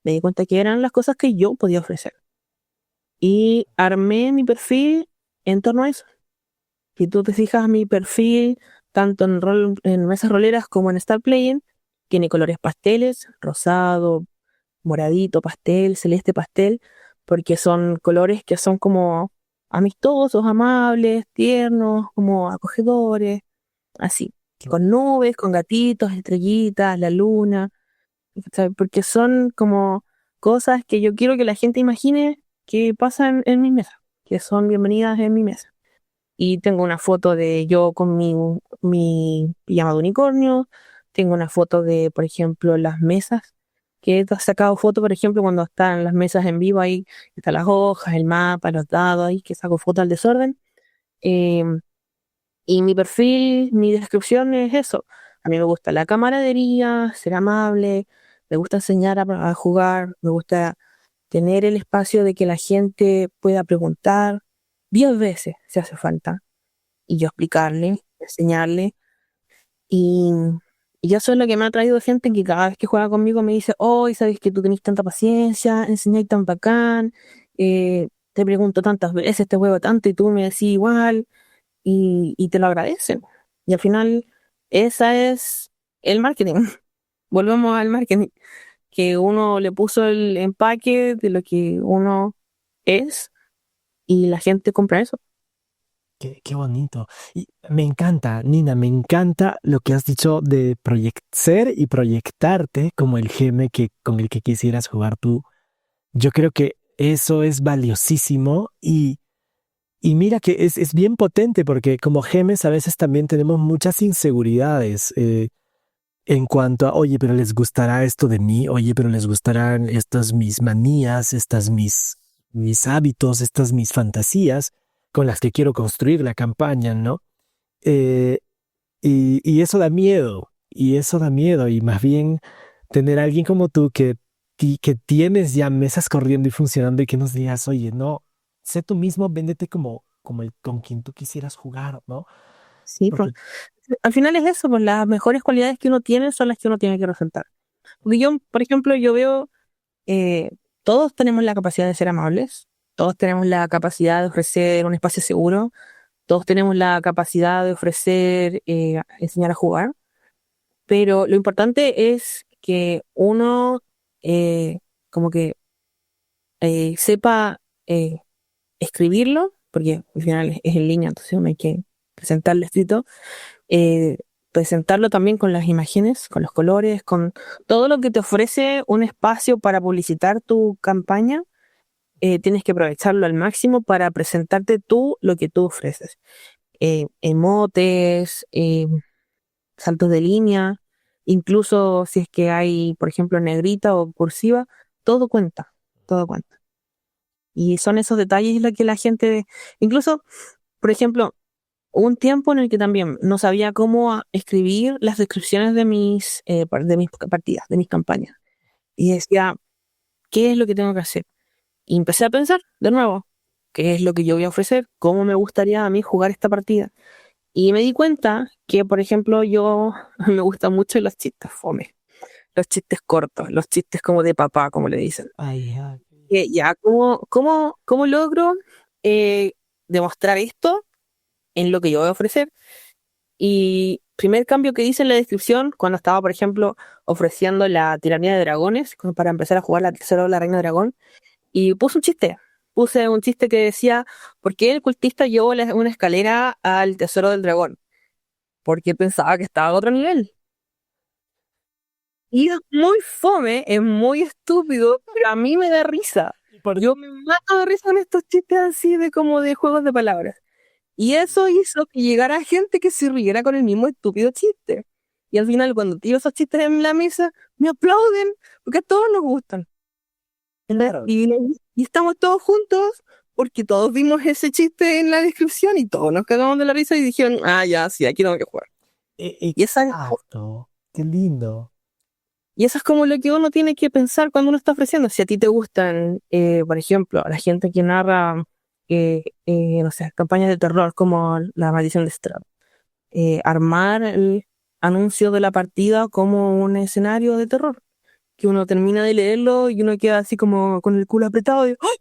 me di cuenta que eran las cosas que yo podía ofrecer. Y armé mi perfil en torno a eso. Si tú te fijas, mi perfil, tanto en mesas roleras como en Star Playing, tiene colores pasteles, rosado, moradito, pastel, celeste, pastel, porque son colores que son como amistosos, amables, tiernos, como acogedores, así, con nubes, con gatitos, estrellitas, la luna, ¿sabes? Porque son como cosas que yo quiero que la gente imagine que pasan en mi mesa, que son bienvenidas en mi mesa. Y tengo una foto de yo con mi pijama de unicornio, tengo una foto de, por ejemplo, las mesas, que he sacado foto, por ejemplo, cuando están las mesas en vivo, ahí están las hojas, el mapa, los dados, ahí que saco foto al desorden. Eh, y mi perfil, mi descripción es eso. A mí me gusta la camaradería, ser amable, me gusta enseñar a jugar, me gusta tener el espacio de que la gente pueda preguntar 10 veces si hace falta y yo explicarle, enseñarle. Y, y eso es lo que me ha traído gente que cada vez que juega conmigo me dice, hoy sabes que tú tenés tanta paciencia, enseñáis tan bacán, te pregunto tantas veces, te juego tanto y tú me decís igual y te lo agradecen. Y al final, esa es el marketing. Volvemos al marketing, que uno le puso el empaque de lo que uno es y la gente compra eso. Qué bonito. Y me encanta, Nina, me encanta lo que has dicho de ser y proyectarte como el geme con el que quisieras jugar tú. Yo creo que eso es valiosísimo y mira que es bien potente porque como gemes a veces también tenemos muchas inseguridades en cuanto a, oye, pero les gustará esto de mí, oye, pero les gustarán estas mis manías, mis hábitos, estas mis fantasías con las que quiero construir la campaña, ¿no? Eh, y eso da miedo, y eso da miedo, y más bien tener a alguien como tú que tienes ya mesas corriendo y funcionando y que nos digas, oye, no, sé tú mismo, véndete como con quien tú quisieras jugar, ¿no? Sí, pues, Porque al final es eso, pues las mejores cualidades que uno tiene son las que uno tiene que resaltar. Porque yo, por ejemplo, yo veo, eh, todos tenemos la capacidad de ser amables, todos tenemos la capacidad de ofrecer un espacio seguro, todos tenemos la capacidad de ofrecer, enseñar a jugar, pero lo importante es que uno como que sepa escribirlo, porque al final es en línea, entonces no hay que presentarlo escrito, eh, presentarlo también con las imágenes, con los colores, con todo lo que te ofrece un espacio para publicitar tu campaña. Tienes que aprovecharlo al máximo para presentarte tú lo que tú ofreces. Emotes, saltos de línea, incluso si es que hay, por ejemplo, negrita o cursiva, todo cuenta, todo cuenta. Y son esos detalles lo que la gente, incluso, por ejemplo, hubo un tiempo en el que también no sabía cómo escribir las descripciones de mis partidas, de mis campañas. Y decía, ¿qué es lo que tengo que hacer? Y empecé a pensar, de nuevo. qué es lo que yo voy a ofrecer, cómo me gustaría a mí jugar esta partida. Y me di cuenta que, por ejemplo, me gustan mucho los chistes fome, los chistes cortos, los chistes como de papá, como le dicen. Ay, ay. Que ya, ¿cómo logro eh, demostrar esto en lo que yo voy a ofrecer? Y primer cambio que hice en la descripción, cuando estaba, por ejemplo, ofreciendo la tiranía de dragones, como para empezar a jugar la tercera de la reina dragón, y puse un chiste. Puse un chiste que decía, ¿por qué el cultista llevó una escalera al tesoro del dragón? Porque pensaba que estaba a otro nivel. Y es muy fome, es muy estúpido, pero a mí me da risa. ¿Y por Yo me mato de risa con estos chistes así de como de juegos de palabras. Y eso hizo que llegara gente que se riera con el mismo estúpido chiste. Y al final, cuando tiro esos chistes en la mesa, me aplauden, porque a todos nos gustan. Claro. Y estamos todos juntos, porque todos vimos ese chiste en la descripción y todos nos cagamos de la risa y dijeron, ah, ya, sí, aquí tengo que jugar. Y Exacto. Qué lindo. eso es como lo que uno tiene que pensar cuando uno está ofreciendo. Si a ti te gustan, por ejemplo, a la gente que narra, no sé, campañas de terror como La Maldición de Strahd, armar el anuncio de la partida como un escenario de terror, que uno termina de leerlo y uno queda así como con el culo apretado y ¡ay!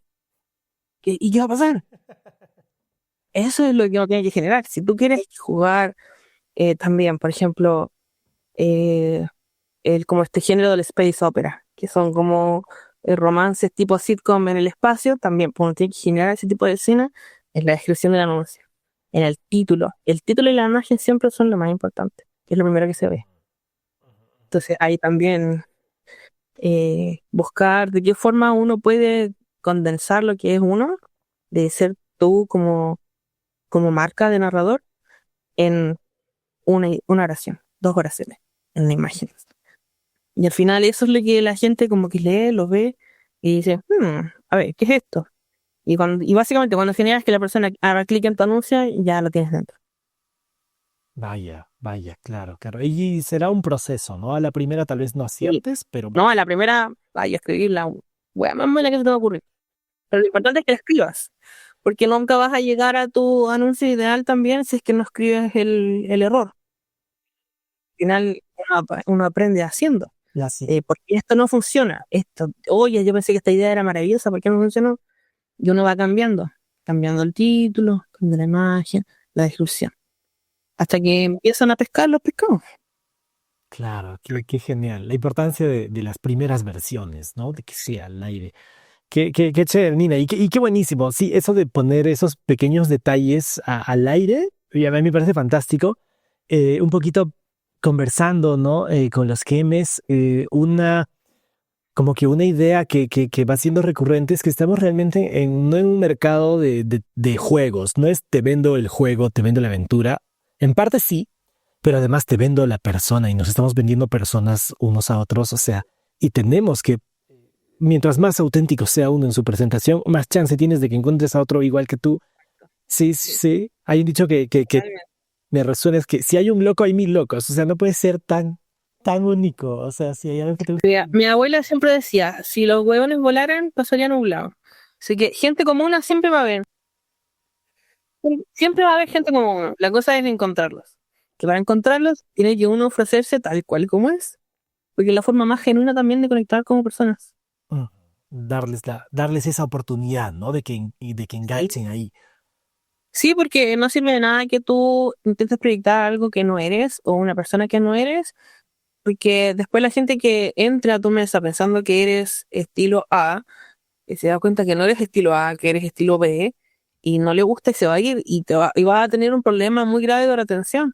¿Y qué va a pasar? Eso es lo que uno tiene que generar. Si tú quieres jugar también, por ejemplo, eh, como este género del space opera, que son como romances tipo sitcom en el espacio, también pues, uno tiene que generar ese tipo de escena en la descripción del anuncio, en el título. El título y la imagen siempre son lo más importante, que es lo primero que se ve. Entonces ahí también buscar de qué forma uno puede condensar lo que es uno, de ser tú como marca de narrador, en una oración, dos oraciones, en una imagen. Y al final eso es lo que la gente como que lee, lo ve y dice, a ver, ¿qué es esto? Y básicamente cuando generas que la persona haga clic en tu anuncio, ya lo tienes dentro. Vaya, vaya, claro, claro. Y será un proceso, ¿no? A la primera tal vez no Y aciertes, pero no, a la primera, vaya a escribir la wea más mala que se te va a ocurrir. Pero lo importante es que la escribas, porque nunca vas a llegar a tu anuncio ideal también si es que no escribes el error. Al final uno aprende haciendo. ya sí. Porque esto no funciona. Esto, oye, yo pensé que esta idea era maravillosa, ¿por qué no funcionó? Y uno va cambiando el título, cambiando la imagen, la descripción, hasta que empiezan a pescar los pescados. Claro, qué genial. La importancia de las primeras versiones, ¿no? De que sea al aire. Qué chévere, Nina. Y qué buenísimo. Sí, eso de poner esos pequeños detalles al aire, y a mí me parece fantástico. Un poquito conversando, ¿no? Con los GMs, como que una idea que va siendo recurrente es que estamos realmente no en un mercado de juegos. No es te vendo el juego, te vendo la aventura. En parte sí, pero además te vendo la persona y nos estamos vendiendo personas unos a otros. O sea, y tenemos que, mientras más auténtico sea uno en su presentación, más chance tienes de que encuentres a otro igual que tú. Sí, sí, sí. Hay un dicho que me resuena, es que si hay un loco, hay mil locos. O sea, no puede ser tan único. O sea, si hay algo que te gusta. Mi abuela siempre decía, si los huevones volaran, pasarían nublado. Así que gente como una siempre va a haber. Siempre va a haber gente como uno. La cosa es encontrarlos. Que para encontrarlos tiene que uno ofrecerse tal cual como es. Porque es la forma más genuina también de conectar como personas. Mm, darles esa oportunidad, ¿no? De que Sí. enganchen ahí. Sí, porque no sirve de nada que tú intentes proyectar algo que no eres o una persona que no eres, porque después la gente que entra a tu mesa pensando que eres estilo A, se da cuenta que no eres estilo A, que eres estilo B, y no le gusta y se va a ir y va a tener un problema muy grave de retención.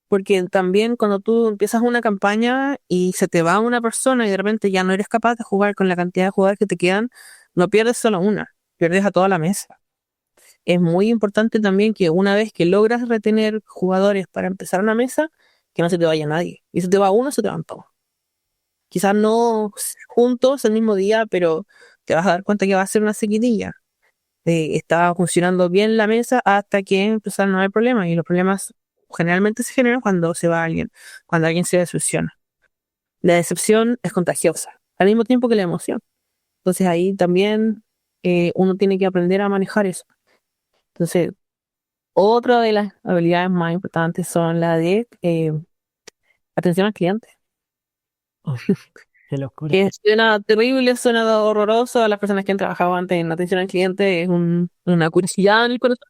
Porque también cuando tú empiezas una campaña y se te va una persona y de repente ya no eres capaz de jugar con la cantidad de jugadores que te quedan, no pierdes solo una, pierdes a toda la mesa. Es muy importante también que una vez que logras retener jugadores para empezar una mesa, que no se te vaya nadie. Y se te va uno, se te van todos. Quizás no juntos el mismo día, pero te vas a dar cuenta que va a ser una seguidilla. Estaba funcionando bien la mesa hasta que empezaron a haber problemas. Y los problemas generalmente se generan cuando se va alguien, cuando alguien se decepciona. La decepción es contagiosa, al mismo tiempo que la emoción. Entonces ahí también uno tiene que aprender a manejar eso. Entonces, otra de las habilidades más importantes son la de atención al cliente. Oh, qué locura. Que suena terrible, suena horroroso a las personas que han trabajado antes en atención al cliente, es una curiosidad en el corazón,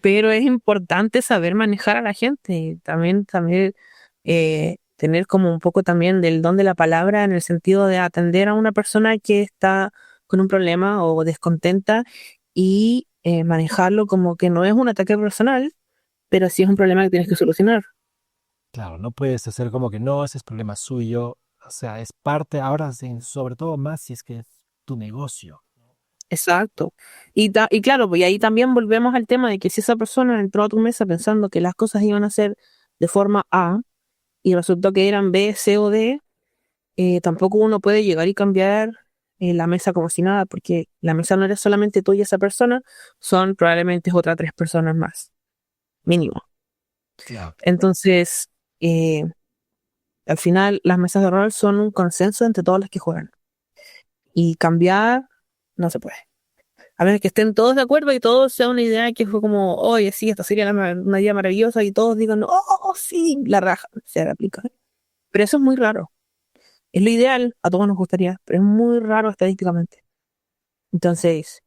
pero es importante saber manejar a la gente y también saber tener como un poco también del don de la palabra en el sentido de atender a una persona que está con un problema o descontenta y manejarlo como que no es un ataque personal, pero sí es un problema que tienes que solucionar. Claro, no puedes hacer como que no, ese es problema suyo. O sea, es parte ahora, sobre todo más si es que es tu negocio. Exacto. Y claro, pues y ahí también volvemos al tema de que si esa persona entró a tu mesa pensando que las cosas iban a ser de forma A y resultó que eran B, C o D, tampoco uno puede llegar y cambiar la mesa como si nada, porque la mesa no eres solamente tú y esa persona, son probablemente otras 3 personas más, mínimo. Claro. Entonces, eh, al final, las mesas de rol son un consenso entre todos los que juegan. Y cambiar no se puede. A menos que estén todos de acuerdo y todos sea una idea que fue como, oye, sí, esta sería una idea maravillosa y todos digan, oh, sí, la raja, se aplica. Pero eso es muy raro. Es lo ideal, a todos nos gustaría, pero es muy raro estadísticamente. Entonces,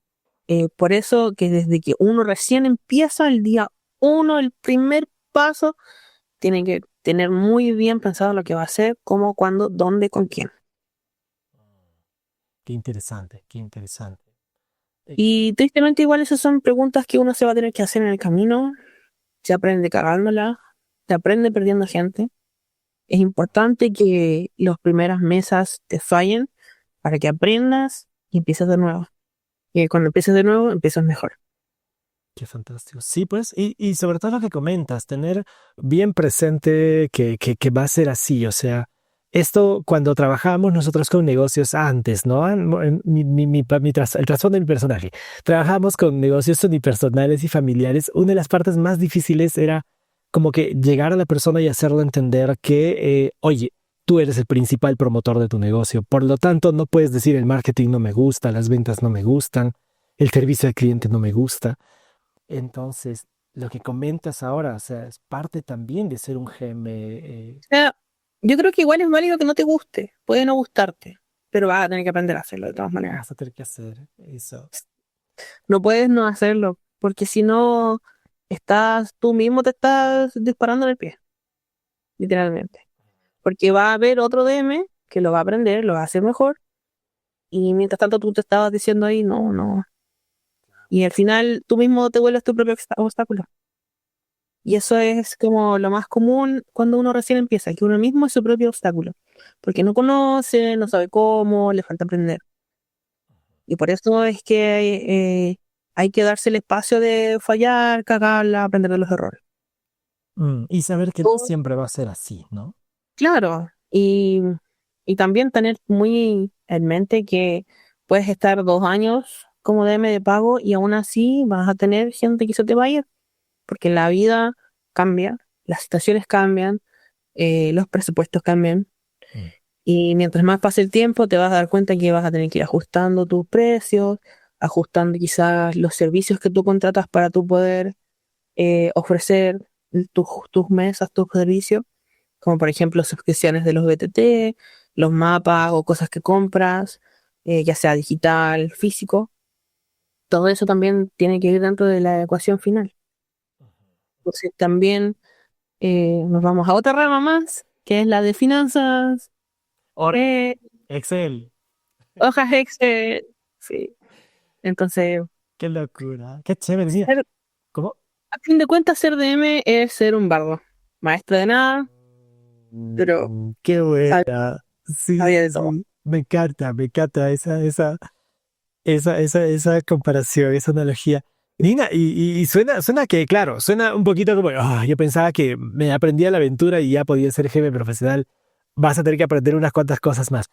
por eso que desde que uno recién empieza el día uno, el primer paso, tiene que tener muy bien pensado lo que va a hacer, cómo, cuándo, dónde, con quién. Qué interesante, qué interesante. Eh, Y tristemente igual esas son preguntas que uno se va a tener que hacer en el camino. Se aprende cagándola, se aprende perdiendo gente. Es importante que las primeras mesas te fallen para que aprendas y empieces de nuevo. Y cuando empieces de nuevo, empiezas mejor. Qué fantástico. Sí, pues, y sobre todo lo que comentas, tener bien presente que va a ser así. O sea, esto cuando trabajamos nosotros con negocios antes, ¿no? El trasfondo de mi personaje. Trabajamos con negocios unipersonales y familiares. Una de las partes más difíciles era como que llegar a la persona y hacerle entender que, oye, tú eres el principal promotor de tu negocio. Por lo tanto, no puedes decir el marketing no me gusta, las ventas no me gustan, el servicio al cliente no me gusta. Entonces, lo que comentas ahora, o sea, es parte también de ser un GM. O sea, yo creo que igual es válido que no te guste, puede no gustarte, pero vas a tener que aprender a hacerlo de todas maneras. Vas a tener que hacer eso. No puedes no hacerlo, porque si no, tú mismo te estás disparando en el pie, literalmente. Porque va a haber otro DM que lo va a aprender, lo va a hacer mejor, y mientras tanto tú te estabas diciendo ahí, no, no. Y al final tú mismo te vuelves tu propio obstáculo. Y eso es como lo más común cuando uno recién empieza, que uno mismo es su propio obstáculo, porque no conoce, no sabe cómo, le falta aprender. Y por eso es que hay que darse el espacio de fallar, cagarla, aprender de los errores. Y saber que no Oh, siempre va a ser así, ¿no? claro, y también tener muy en mente que puedes estar 2 años como DM de pago y aún así vas a tener gente que se te va a ir, porque la vida cambia, las situaciones cambian, los presupuestos cambian. Mm. Y mientras más pase el tiempo, te vas a dar cuenta que vas a tener que ir ajustando tus precios, ajustando quizás los servicios que tú contratas para tú poder ofrecer tus mesas, tus servicios, como por ejemplo suscripciones de los BTT, los mapas o cosas que compras, ya sea digital, físico. Todo eso también tiene que ir dentro de la ecuación final. Entonces también nos vamos a otra rama más, que es la de finanzas, Ahora, eh, Excel. hojas Excel. Sí. Entonces, Qué locura. Qué chévere. Mira, ser- ¿cómo? a fin de cuentas, ser DM es ser un bardo. Maestro de nada, pero Qué sab- buena. Sí, sabía sí, de todo. sí. Me encanta esa comparación, esa analogía. Nina, y suena que, claro, suena un poquito como, yo pensaba que me aprendía la aventura y ya podía ser jefe profesional. Vas a tener que aprender unas cuantas cosas más.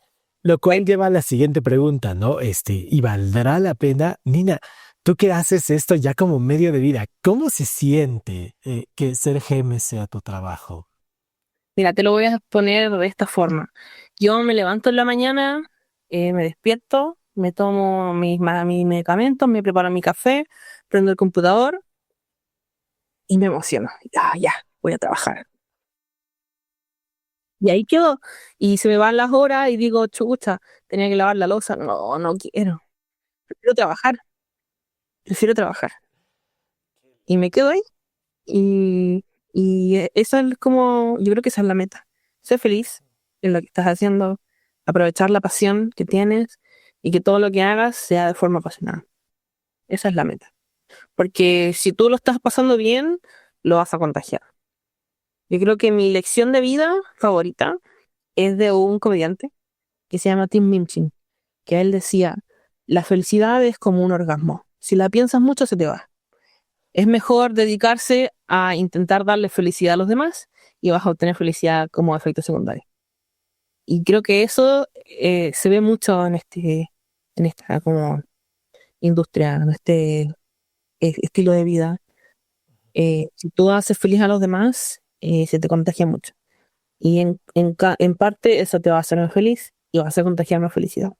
Lo cual lleva a la siguiente pregunta, ¿no? ¿Y valdrá la pena? Nina, tú que haces esto ya como medio de vida, ¿cómo se siente que ser GM sea tu trabajo? Mira, te lo voy a poner de esta forma. Yo me levanto en la mañana, me despierto, me tomo mis medicamentos, me preparo mi café, prendo el computador y me emociono. Ya, voy a trabajar. Y ahí quedo. Y se me van las horas y digo, chucha, tenía que lavar la loza. No, no quiero. Prefiero trabajar. Prefiero trabajar. Y me quedo ahí. Y eso es como, yo creo que esa es la meta. Ser feliz en lo que estás haciendo, aprovechar la pasión que tienes y que todo lo que hagas sea de forma apasionada. Esa es la meta. Porque si tú lo estás pasando bien, lo vas a contagiar. Yo creo que mi lección de vida favorita es de un comediante que se llama Tim Minchin, que él decía, la felicidad es como un orgasmo. Si la piensas mucho, se te va. Es mejor dedicarse a intentar darle felicidad a los demás y vas a obtener felicidad como efecto secundario. Y creo que eso se ve mucho en esta como industria, en este estilo de vida. Si tú haces feliz a los demás, se te contagia mucho. Y en parte eso te va a hacer más feliz y vas a contagiar más felicidad.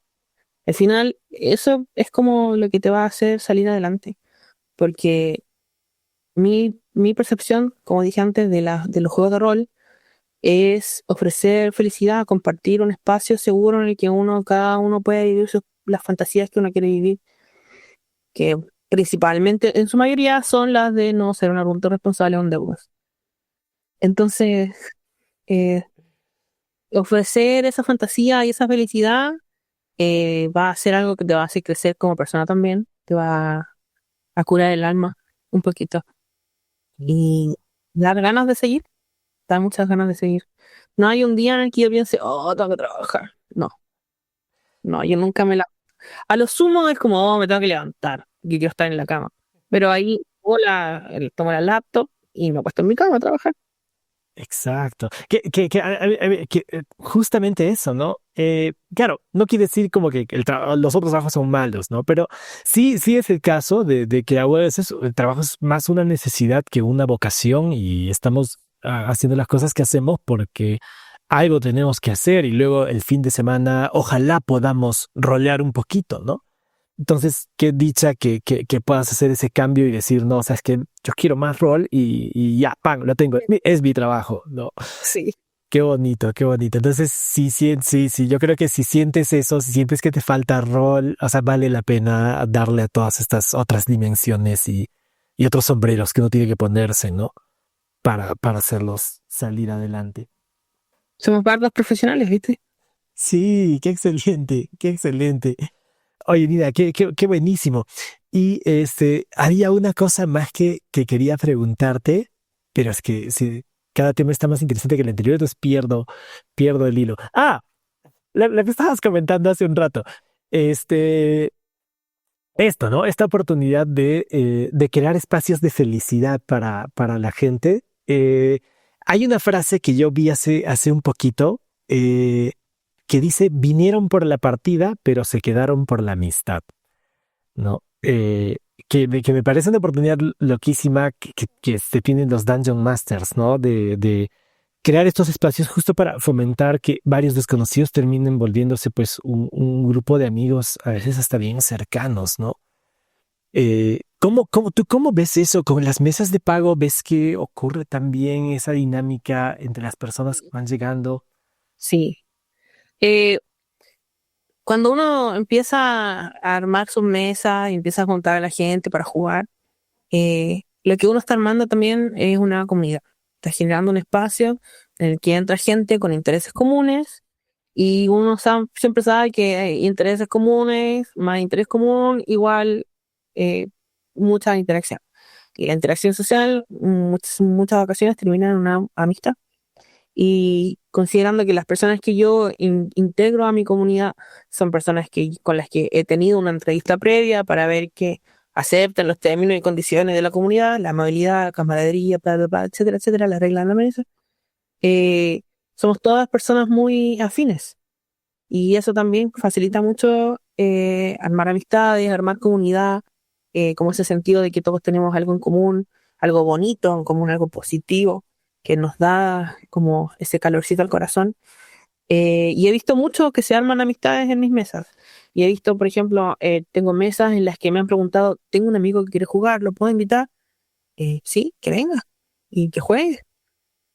Al final, eso es como lo que te va a hacer salir adelante. Porque mi percepción, como dije antes, de los juegos de rol, es ofrecer felicidad, compartir un espacio seguro en el que cada uno puede vivir las fantasías que uno quiere vivir, que principalmente, en su mayoría, son las de no ser un adulto responsable o un deudas. Entonces, eh, ofrecer esa fantasía y esa felicidad va a ser algo que te va a hacer crecer como persona también, te va a curar el alma un poquito y dar ganas de seguir, dar muchas ganas de seguir. No hay un día en el que yo piense, oh, tengo que trabajar. No, no, yo nunca me la... A lo sumo es como, oh, me tengo que levantar, que quiero estar en la cama. Pero ahí tomo la laptop y me acuesto en mi cama a trabajar. Exacto. Justamente eso, ¿no? Claro, no quiere decir como que los otros trabajos son malos, ¿no? Pero sí es el caso de que a veces el trabajo es más una necesidad que una vocación y estamos haciendo las cosas que hacemos porque algo tenemos que hacer y luego el fin de semana ojalá podamos rolear un poquito, ¿no? Entonces, qué dicha que puedas hacer ese cambio y decir, no, o sea, es que yo quiero más rol y ya, ¡pam! Lo tengo, es mi trabajo, ¿no? Sí. Qué bonito, qué bonito. Entonces, sí, yo creo que si sientes eso, si sientes que te falta rol, o sea, vale la pena darle a todas estas otras dimensiones y otros sombreros que uno tiene que ponerse, ¿no? Para hacerlos salir adelante. Somos bardos profesionales, ¿viste? Sí, qué excelente, qué excelente. Oye, Nina, qué buenísimo. Y había una cosa más que quería preguntarte, pero es que si cada tema está más interesante que el anterior, entonces pierdo el hilo. Ah, la que estabas comentando hace un rato. Este, esto, ¿no? Esta oportunidad de crear espacios de felicidad para la gente. Hay una frase que yo vi hace un poquito. Que dice, vinieron por la partida, pero se quedaron por la amistad, ¿no? Que me parece una oportunidad loquísima que se tienen los Dungeon Masters, ¿no? De crear estos espacios justo para fomentar que varios desconocidos terminen volviéndose pues un grupo de amigos, a veces hasta bien cercanos, ¿no? ¿Tú cómo ves eso? ¿Con las mesas de pago ves que ocurre también esa dinámica entre las personas que van llegando? Sí. Eh, Cuando uno empieza a armar sus mesas y empieza a juntar a la gente para jugar, lo que uno está armando también es una comunidad. Está generando un espacio en el que entra gente con intereses comunes y uno siempre sabe que hay intereses comunes, más interés común, igual eh, mucha interacción. Y la interacción social, muchas ocasiones termina en una amistad. Y considerando que las personas que yo integro a mi comunidad son personas con las que he tenido una entrevista previa para ver que aceptan los términos y condiciones de la comunidad, la amabilidad, la camaradería, bla, bla, bla, etcétera, etcétera, las reglas de la mesa, eh, somos todas personas muy afines. Y eso también facilita mucho armar amistades, armar comunidad, como ese sentido de que todos tenemos algo en común, algo bonito en común, algo positivo, que nos da como ese calorcito al corazón. Y he visto mucho que se arman amistades en mis mesas. Y he visto, por ejemplo, tengo mesas en las que me han preguntado, tengo un amigo que quiere jugar, ¿lo puedo invitar? Sí, que venga y que juegue.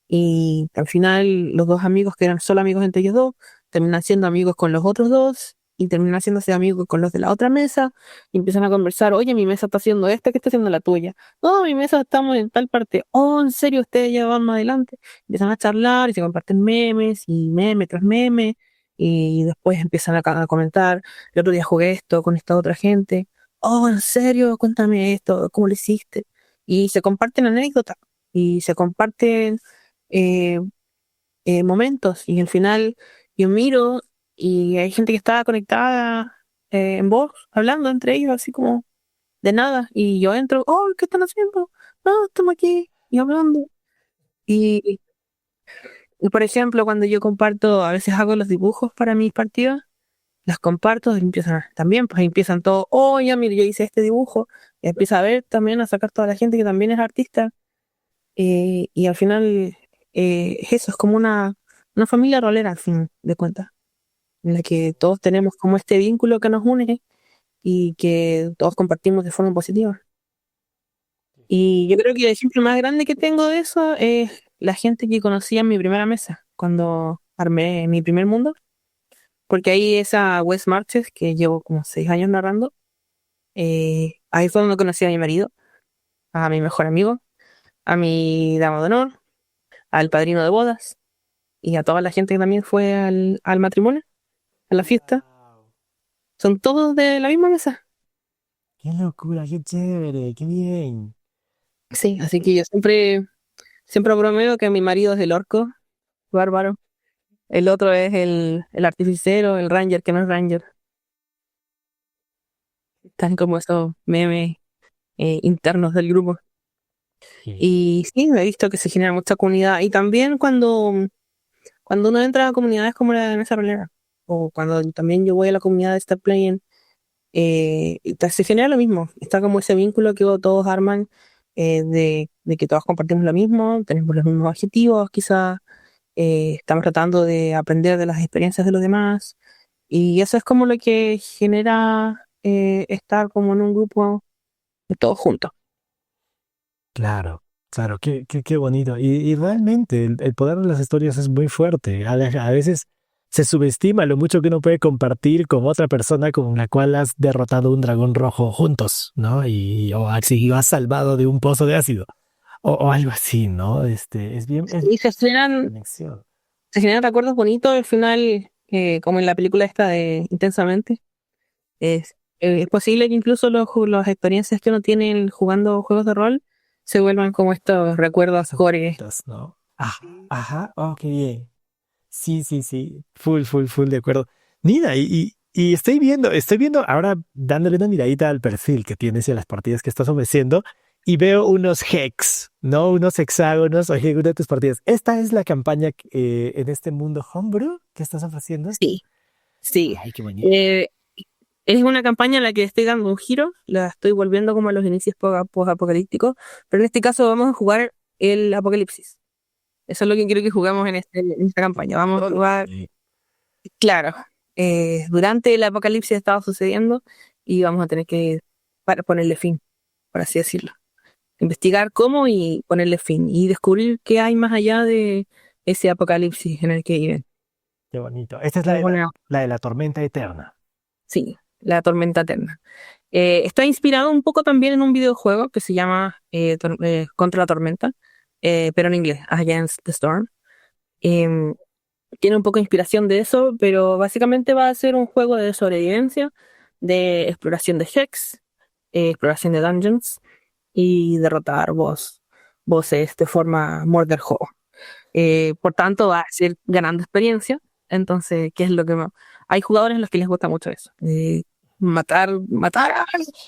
Y al final los dos amigos que eran solo amigos entre ellos dos, terminan siendo amigos con los otros dos y terminan haciéndose amigos con los de la otra mesa y empiezan a conversar, oye, mi mesa está haciendo esto, ¿qué está haciendo la tuya? No, mi mesa estamos en tal parte. Oh, ¿en serio ustedes ya van más adelante? Empiezan a charlar y se comparten memes y meme tras meme y después empiezan a comentar, el otro día jugué esto con esta otra gente. Oh, ¿en serio? Cuéntame esto, ¿cómo lo hiciste? Y se comparten anécdotas y se comparten eh, momentos y al final yo miro y hay gente que está conectada en voz, hablando entre ellos así como de nada y yo entro, oh, ¿qué están haciendo? No, estamos aquí y hablando. Y, y, por ejemplo, cuando yo comparto, a veces hago los dibujos para mis partidas, las comparto y empiezan también, pues empiezan todos, oh, ya mire, yo hice este dibujo y empieza a ver también a sacar toda la gente que también es artista. Y al final eso es como una familia rolera al fin de cuentas, en la que todos tenemos como este vínculo que nos une y que todos compartimos de forma positiva. Y yo creo que el ejemplo más grande que tengo de eso es la gente que conocí en mi primera mesa, cuando armé mi primer mundo, porque ahí esa Wes Marches, que llevo como 6 años narrando, ahí fue donde conocí a mi marido, a mi mejor amigo, a mi dama de honor, al padrino de bodas y a toda la gente que también fue al matrimonio, a la fiesta. Wow. Son todos de la misma mesa. Qué locura, qué chévere, qué bien. Sí, así que yo siempre bromeo que mi marido es el orco, bárbaro. El otro es el artificero, el ranger, que no es ranger. Están como esos memes internos del grupo. Sí. Y sí, he visto que se genera mucha comunidad. Y también cuando uno entra a comunidades como la de Mesa Rolera, o cuando también yo voy a la comunidad de Start Playing, se genera lo mismo. Está como ese vínculo que todos arman de que todos compartimos lo mismo, tenemos los mismos objetivos, quizás estamos tratando de aprender de las experiencias de los demás. Y eso es como lo que genera estar como en un grupo de todos juntos. Claro, claro, qué bonito. Y realmente el poder de las historias es muy fuerte. A veces se subestima lo mucho que uno puede compartir con otra persona con la cual has derrotado un dragón rojo juntos, ¿no? O así has salvado de un pozo de ácido. O algo así, ¿no? Es bien, es Y conexión. se generan recuerdos bonitos al final, como en la película esta de Intensamente. Es posible que incluso las experiencias que uno tiene jugando juegos de rol se vuelvan como estos recuerdos Son core. bonitos, ¿no? Ah, ajá, oh, qué bien. Sí, sí, sí. Full de acuerdo. Nina, y estoy viendo ahora dándole una miradita al perfil que tienes y a las partidas que estás ofreciendo y veo unos hex, ¿no? Unos hexágonos o alguna de tus partidas. ¿Esta es la campaña en este mundo homebrew que estás ofreciendo? Sí, sí. Ay, qué bonito. Eh, es una campaña en la que estoy dando un giro, la estoy volviendo como a los inicios post-apocalípticos, pero en este caso vamos a jugar el apocalipsis. Eso es lo que quiero que jugamos en esta campaña. Vamos a jugar, Sí. claro, durante el apocalipsis estaba sucediendo y vamos a tener que para ponerle fin, por así decirlo. Investigar cómo y ponerle fin y descubrir qué hay más allá de ese apocalipsis en el que viven. Qué bonito. Esta es Es una, la de la tormenta eterna. sí, la tormenta eterna. Está inspirado un poco también en un videojuego que se llama Contra la Tormenta, pero en inglés, Against the Storm. Em, Tiene un poco de inspiración de eso, pero básicamente va a ser un juego de sobrevivencia, de exploración de Hex, exploración de dungeons y derrotar bosses de forma murder juego. Por tanto, va a ser ganando experiencia. Entonces, ¿qué es lo que más? Hay jugadores a los que les gusta mucho eso. Matar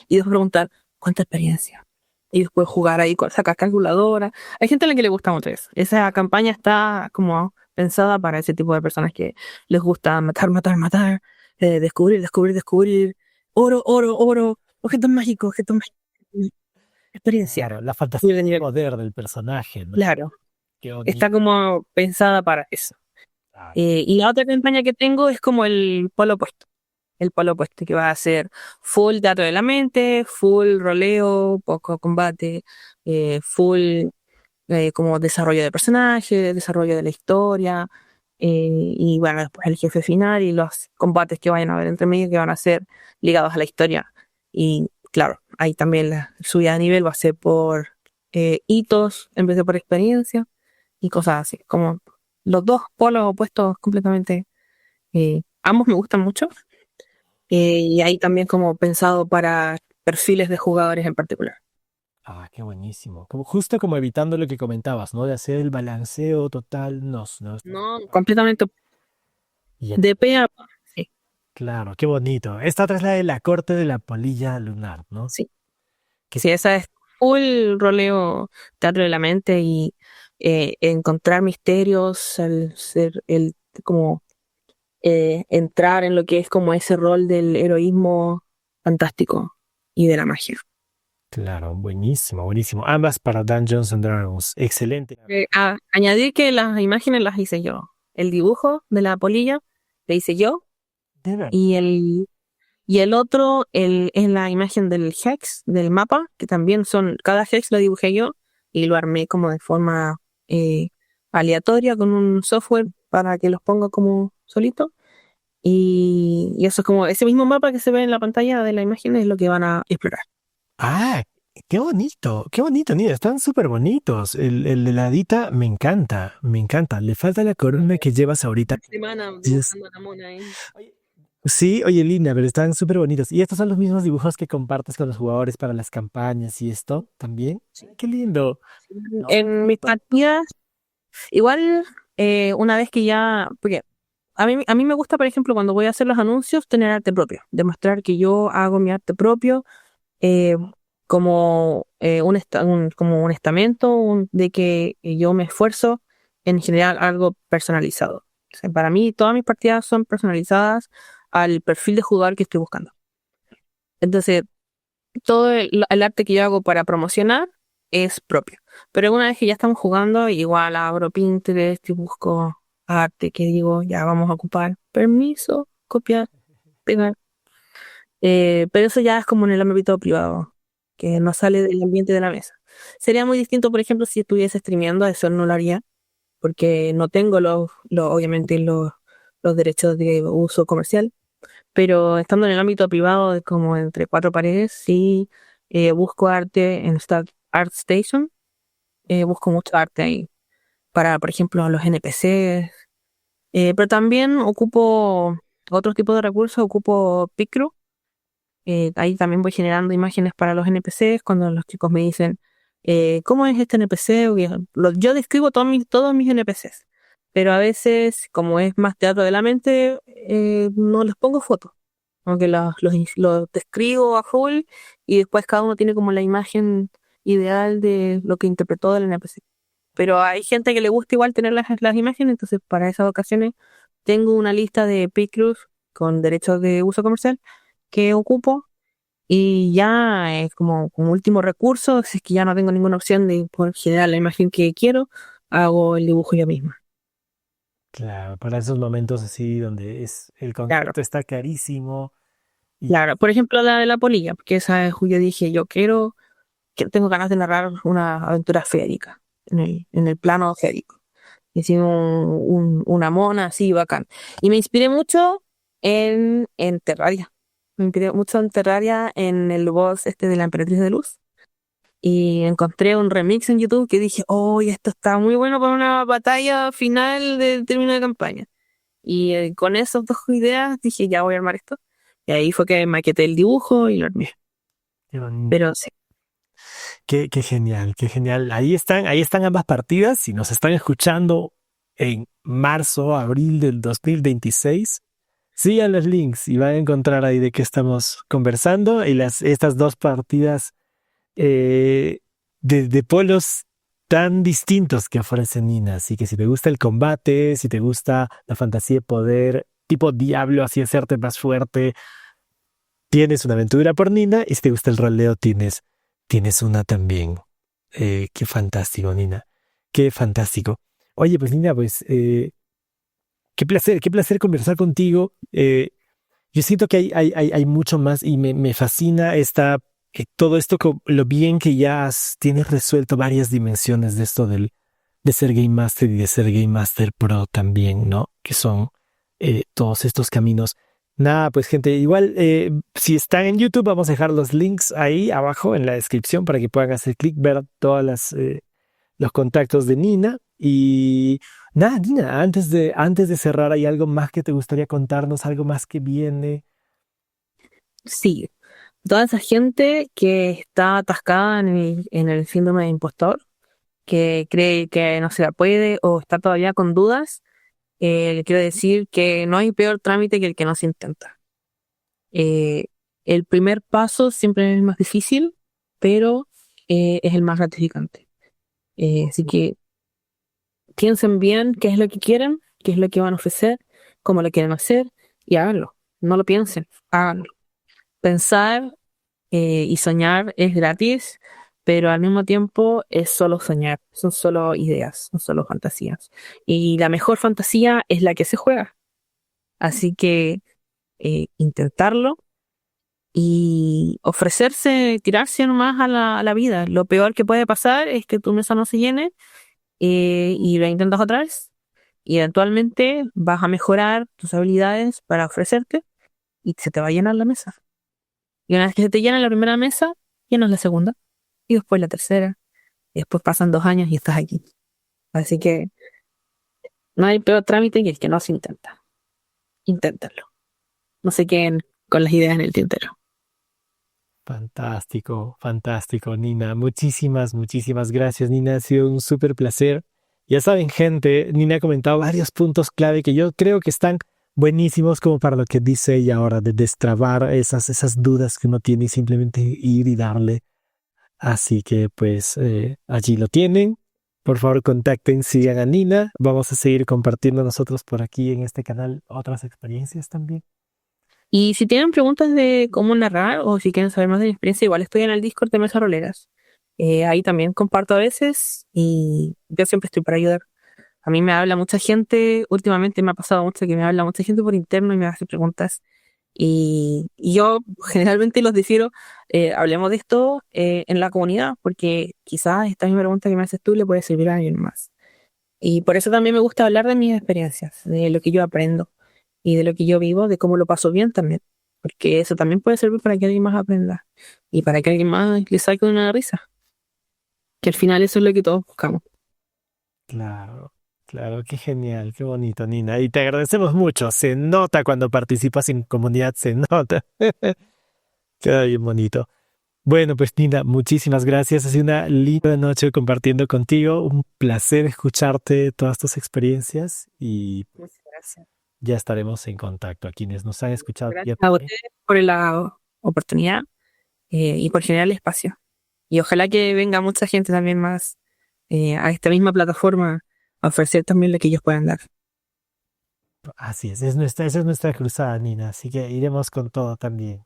y después preguntar, ¿cuánta experiencia? Y después jugar ahí, sacar calculadora. Hay gente a la que le gusta mucho eso. Esa campaña está como pensada para ese tipo de personas que les gusta matar, descubrir. Oro, objetos mágicos, experiencia. Claro, la fantasía Subir de y nivel. poder del personaje, ¿no? Claro, Qué bonito. está como pensada para eso. Ah, Y la otra campaña que tengo es como el polo opuesto. el polo opuesto, que va a ser full teatro de la mente, full roleo, poco combate, full como desarrollo de personajes, desarrollo de la historia, y bueno, después el jefe final y los combates que vayan a haber entre medio que van a ser ligados a la historia. Y claro, ahí también la subida de nivel va a ser por hitos en vez de por experiencia y cosas así, como los dos polos opuestos completamente. Ambos me gustan mucho, y ahí también como pensado para perfiles de jugadores en particular. Ah, qué buenísimo. Como, justo como evitando lo que comentabas, ¿no? De hacer el balanceo total. No, no. No, completamente Y de pe a pa. Sí, claro, qué bonito. Esta otra es la de la corte de la polilla lunar, ¿no? sí. Que Sí, esa es full roleo, teatro de la mente y encontrar misterios, el como entrar en lo que es como ese rol del heroísmo fantástico y de la magia. claro, buenísimo, buenísimo. Ambas para Dungeons and Dragons. Excelente. Añadir que las imágenes las hice yo. El dibujo de la polilla le hice yo De verdad. y el otro es la imagen del hex, del mapa, que también cada hex lo dibujé yo y lo armé como de forma eh, aleatoria con un software para que los ponga como solito. Y eso es como ese mismo mapa que se ve en la pantalla de la imagen es lo que van a explorar. Ah, qué bonito, Nina. Están súper bonitos. El de la hadita me encanta, me encanta. Le falta la corona que llevas ahorita. Semana Dices, dibujando a la mona ahí. sí, oye, Lina, pero están súper bonitos. ¿Y estos son los mismos dibujos que compartes con los jugadores para las campañas y esto también? Sí. Qué lindo. No. En mis partidas, igual una vez que ya, porque a mí me gusta, por ejemplo, cuando voy a hacer los anuncios, tener arte propio, demostrar que yo hago mi arte propio eh, como, como un estamento de que yo me esfuerzo en generar algo personalizado. O sea, para mí, todas mis partidas son personalizadas al perfil de jugador que estoy buscando. Entonces, todo el arte que yo hago para promocionar es propio. Pero una vez que ya estamos jugando, igual abro Pinterest y busco arte que digo, ya vamos a ocupar. Permiso, copiar, pegar. Pero eso ya es como en el ámbito privado, que no sale del ambiente de la mesa. Sería muy distinto, por ejemplo, si estuviese streameando, eso no lo haría, porque no tengo obviamente los derechos de uso comercial, pero estando en el ámbito privado, de como entre cuatro paredes, sí busco arte en ArtStation, busco mucho arte ahí, para, por ejemplo, los NPCs, pero también ocupo otros tipos de recursos, ocupo Picru. Ahí también voy generando imágenes para los NPCs cuando los chicos me dicen, ¿cómo es este NPC? Yo describo todos mis NPCs, pero a veces, como es más teatro de la mente, no les pongo fotos, aunque los describo a full y después cada uno tiene como la imagen ideal de lo que interpretó del NPC. Pero hay gente que le gusta igual tener las imágenes, entonces para esas ocasiones tengo una lista de pictures con derechos de uso comercial que ocupo y ya es como último recurso, si es que ya no tengo ninguna opción de poder generar la imagen que quiero, hago el dibujo yo misma. Claro, para esos momentos así donde el Claro, concepto está clarísimo y claro. Por ejemplo, la de la polilla, porque esa es, yo dije, que tengo ganas de narrar una aventura férica, en el plano férico. Hicimos una mona así bacán. Y me inspiré mucho en Terraria. Me inspiré mucho en Terraria, en el boss este de la Emperatriz de Luz. Y encontré un remix en YouTube que dije, oh, esto está muy bueno para una batalla final de término de campaña. Y con esas dos ideas dije, ya voy a armar esto. Y ahí fue que maqueté el dibujo y lo armé. qué bonito. Pero sí, Qué genial, qué genial. Ahí están ambas partidas. Si nos están escuchando en marzo, abril del 2026, sigan los links y van a encontrar ahí de qué estamos conversando y estas dos partidas eh, de polos tan distintos que ofrece Nina. Así que si te gusta el combate, si te gusta la fantasía de poder, tipo Diablo, así hacerte más fuerte, tienes una aventura por Nina. Y si te gusta el roleo, tienes una también. Qué fantástico, Nina. Qué fantástico. Oye, pues Nina, pues qué placer conversar contigo. yo siento que hay mucho más y me fascina todo esto, lo bien que ya tienes resuelto varias dimensiones de esto de ser Game Master y de ser Game Master Pro también, ¿no? Que son todos estos caminos. Nada, pues gente, igual si están en YouTube vamos a dejar los links ahí abajo en la descripción para que puedan hacer clic, ver todas los contactos de Nina. Y nada, Nina, antes de cerrar, ¿hay algo más que te gustaría contarnos? ¿Algo más que viene? Sí, toda esa gente que está atascada en el síndrome de impostor, que cree que no se la puede o está todavía con dudas, le quiero decir que no hay peor trámite que el que no se intenta. Eh, el primer paso siempre es el más difícil, pero es el más gratificante. Así que piensen bien qué es lo que quieren, qué es lo que van a ofrecer, cómo lo quieren hacer y háganlo. No lo piensen, háganlo. Pensar y soñar es gratis, pero al mismo tiempo es solo soñar, son solo ideas, son solo fantasías. Y la mejor fantasía es la que se juega. Así que intentarlo y ofrecerse, tirarse nomás a la vida. Lo peor que puede pasar es que tu mesa no se llene y lo intentas otra vez. Y eventualmente vas a mejorar tus habilidades para ofrecerte y se te va a llenar la mesa. Y una vez que se te llena la primera mesa, llenas la segunda y después la tercera. Y después pasan 2 años y estás aquí. Así que no hay peor trámite que el que no se intenta. Inténtenlo. No se queden con las ideas en el tintero. Fantástico, fantástico, Nina. Muchísimas gracias, Nina. Ha sido un súper placer. Ya saben, gente, Nina ha comentado varios puntos clave que yo creo que están buenísimos como para lo que dice ella ahora, de destrabar esas dudas que uno tiene y simplemente ir y darle. Así que pues allí lo tienen. Por favor, contacten, sigan a Nina. Vamos a seguir compartiendo nosotros por aquí en este canal otras experiencias también. Y si tienen preguntas de cómo narrar o si quieren saber más de mi experiencia, igual estoy en el Discord de Mesa Roleras. Ahí también comparto a veces y yo siempre estoy para ayudar. A mí me habla mucha gente, últimamente me ha pasado mucho que me habla mucha gente por interno y me hace preguntas. Y yo generalmente los difiero, hablemos de esto en la comunidad, porque quizás esta misma pregunta que me haces tú le puede servir a alguien más. Y por eso también me gusta hablar de mis experiencias, de lo que yo aprendo y de lo que yo vivo, de cómo lo paso bien también, porque eso también puede servir para que alguien más aprenda y para que alguien más le saque una risa, que al final eso es lo que todos buscamos. Claro, claro, qué genial, qué bonito, Nina. Y te agradecemos mucho. Se nota cuando participas en comunidad, se nota. Queda bien bonito. Bueno, pues Nina, muchísimas gracias. Ha sido una linda noche compartiendo contigo. Un placer escucharte todas tus experiencias y Muchas gracias. ya estaremos en contacto. A quienes nos han escuchado, ya Gracias a también. ustedes por la oportunidad y por generar el espacio. Y ojalá que venga mucha gente también más a esta misma plataforma a ofrecer también lo que ellos puedan dar. Así esa es nuestra cruzada, Nina. Así que iremos con todo también.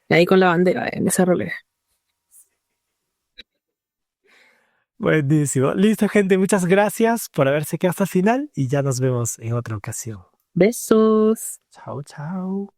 Y ahí con la bandera en esa rolera. Buenísimo. Listo, gente. Muchas gracias por haberse quedado hasta el final y ya nos vemos en otra ocasión. Besos. Chao, chao.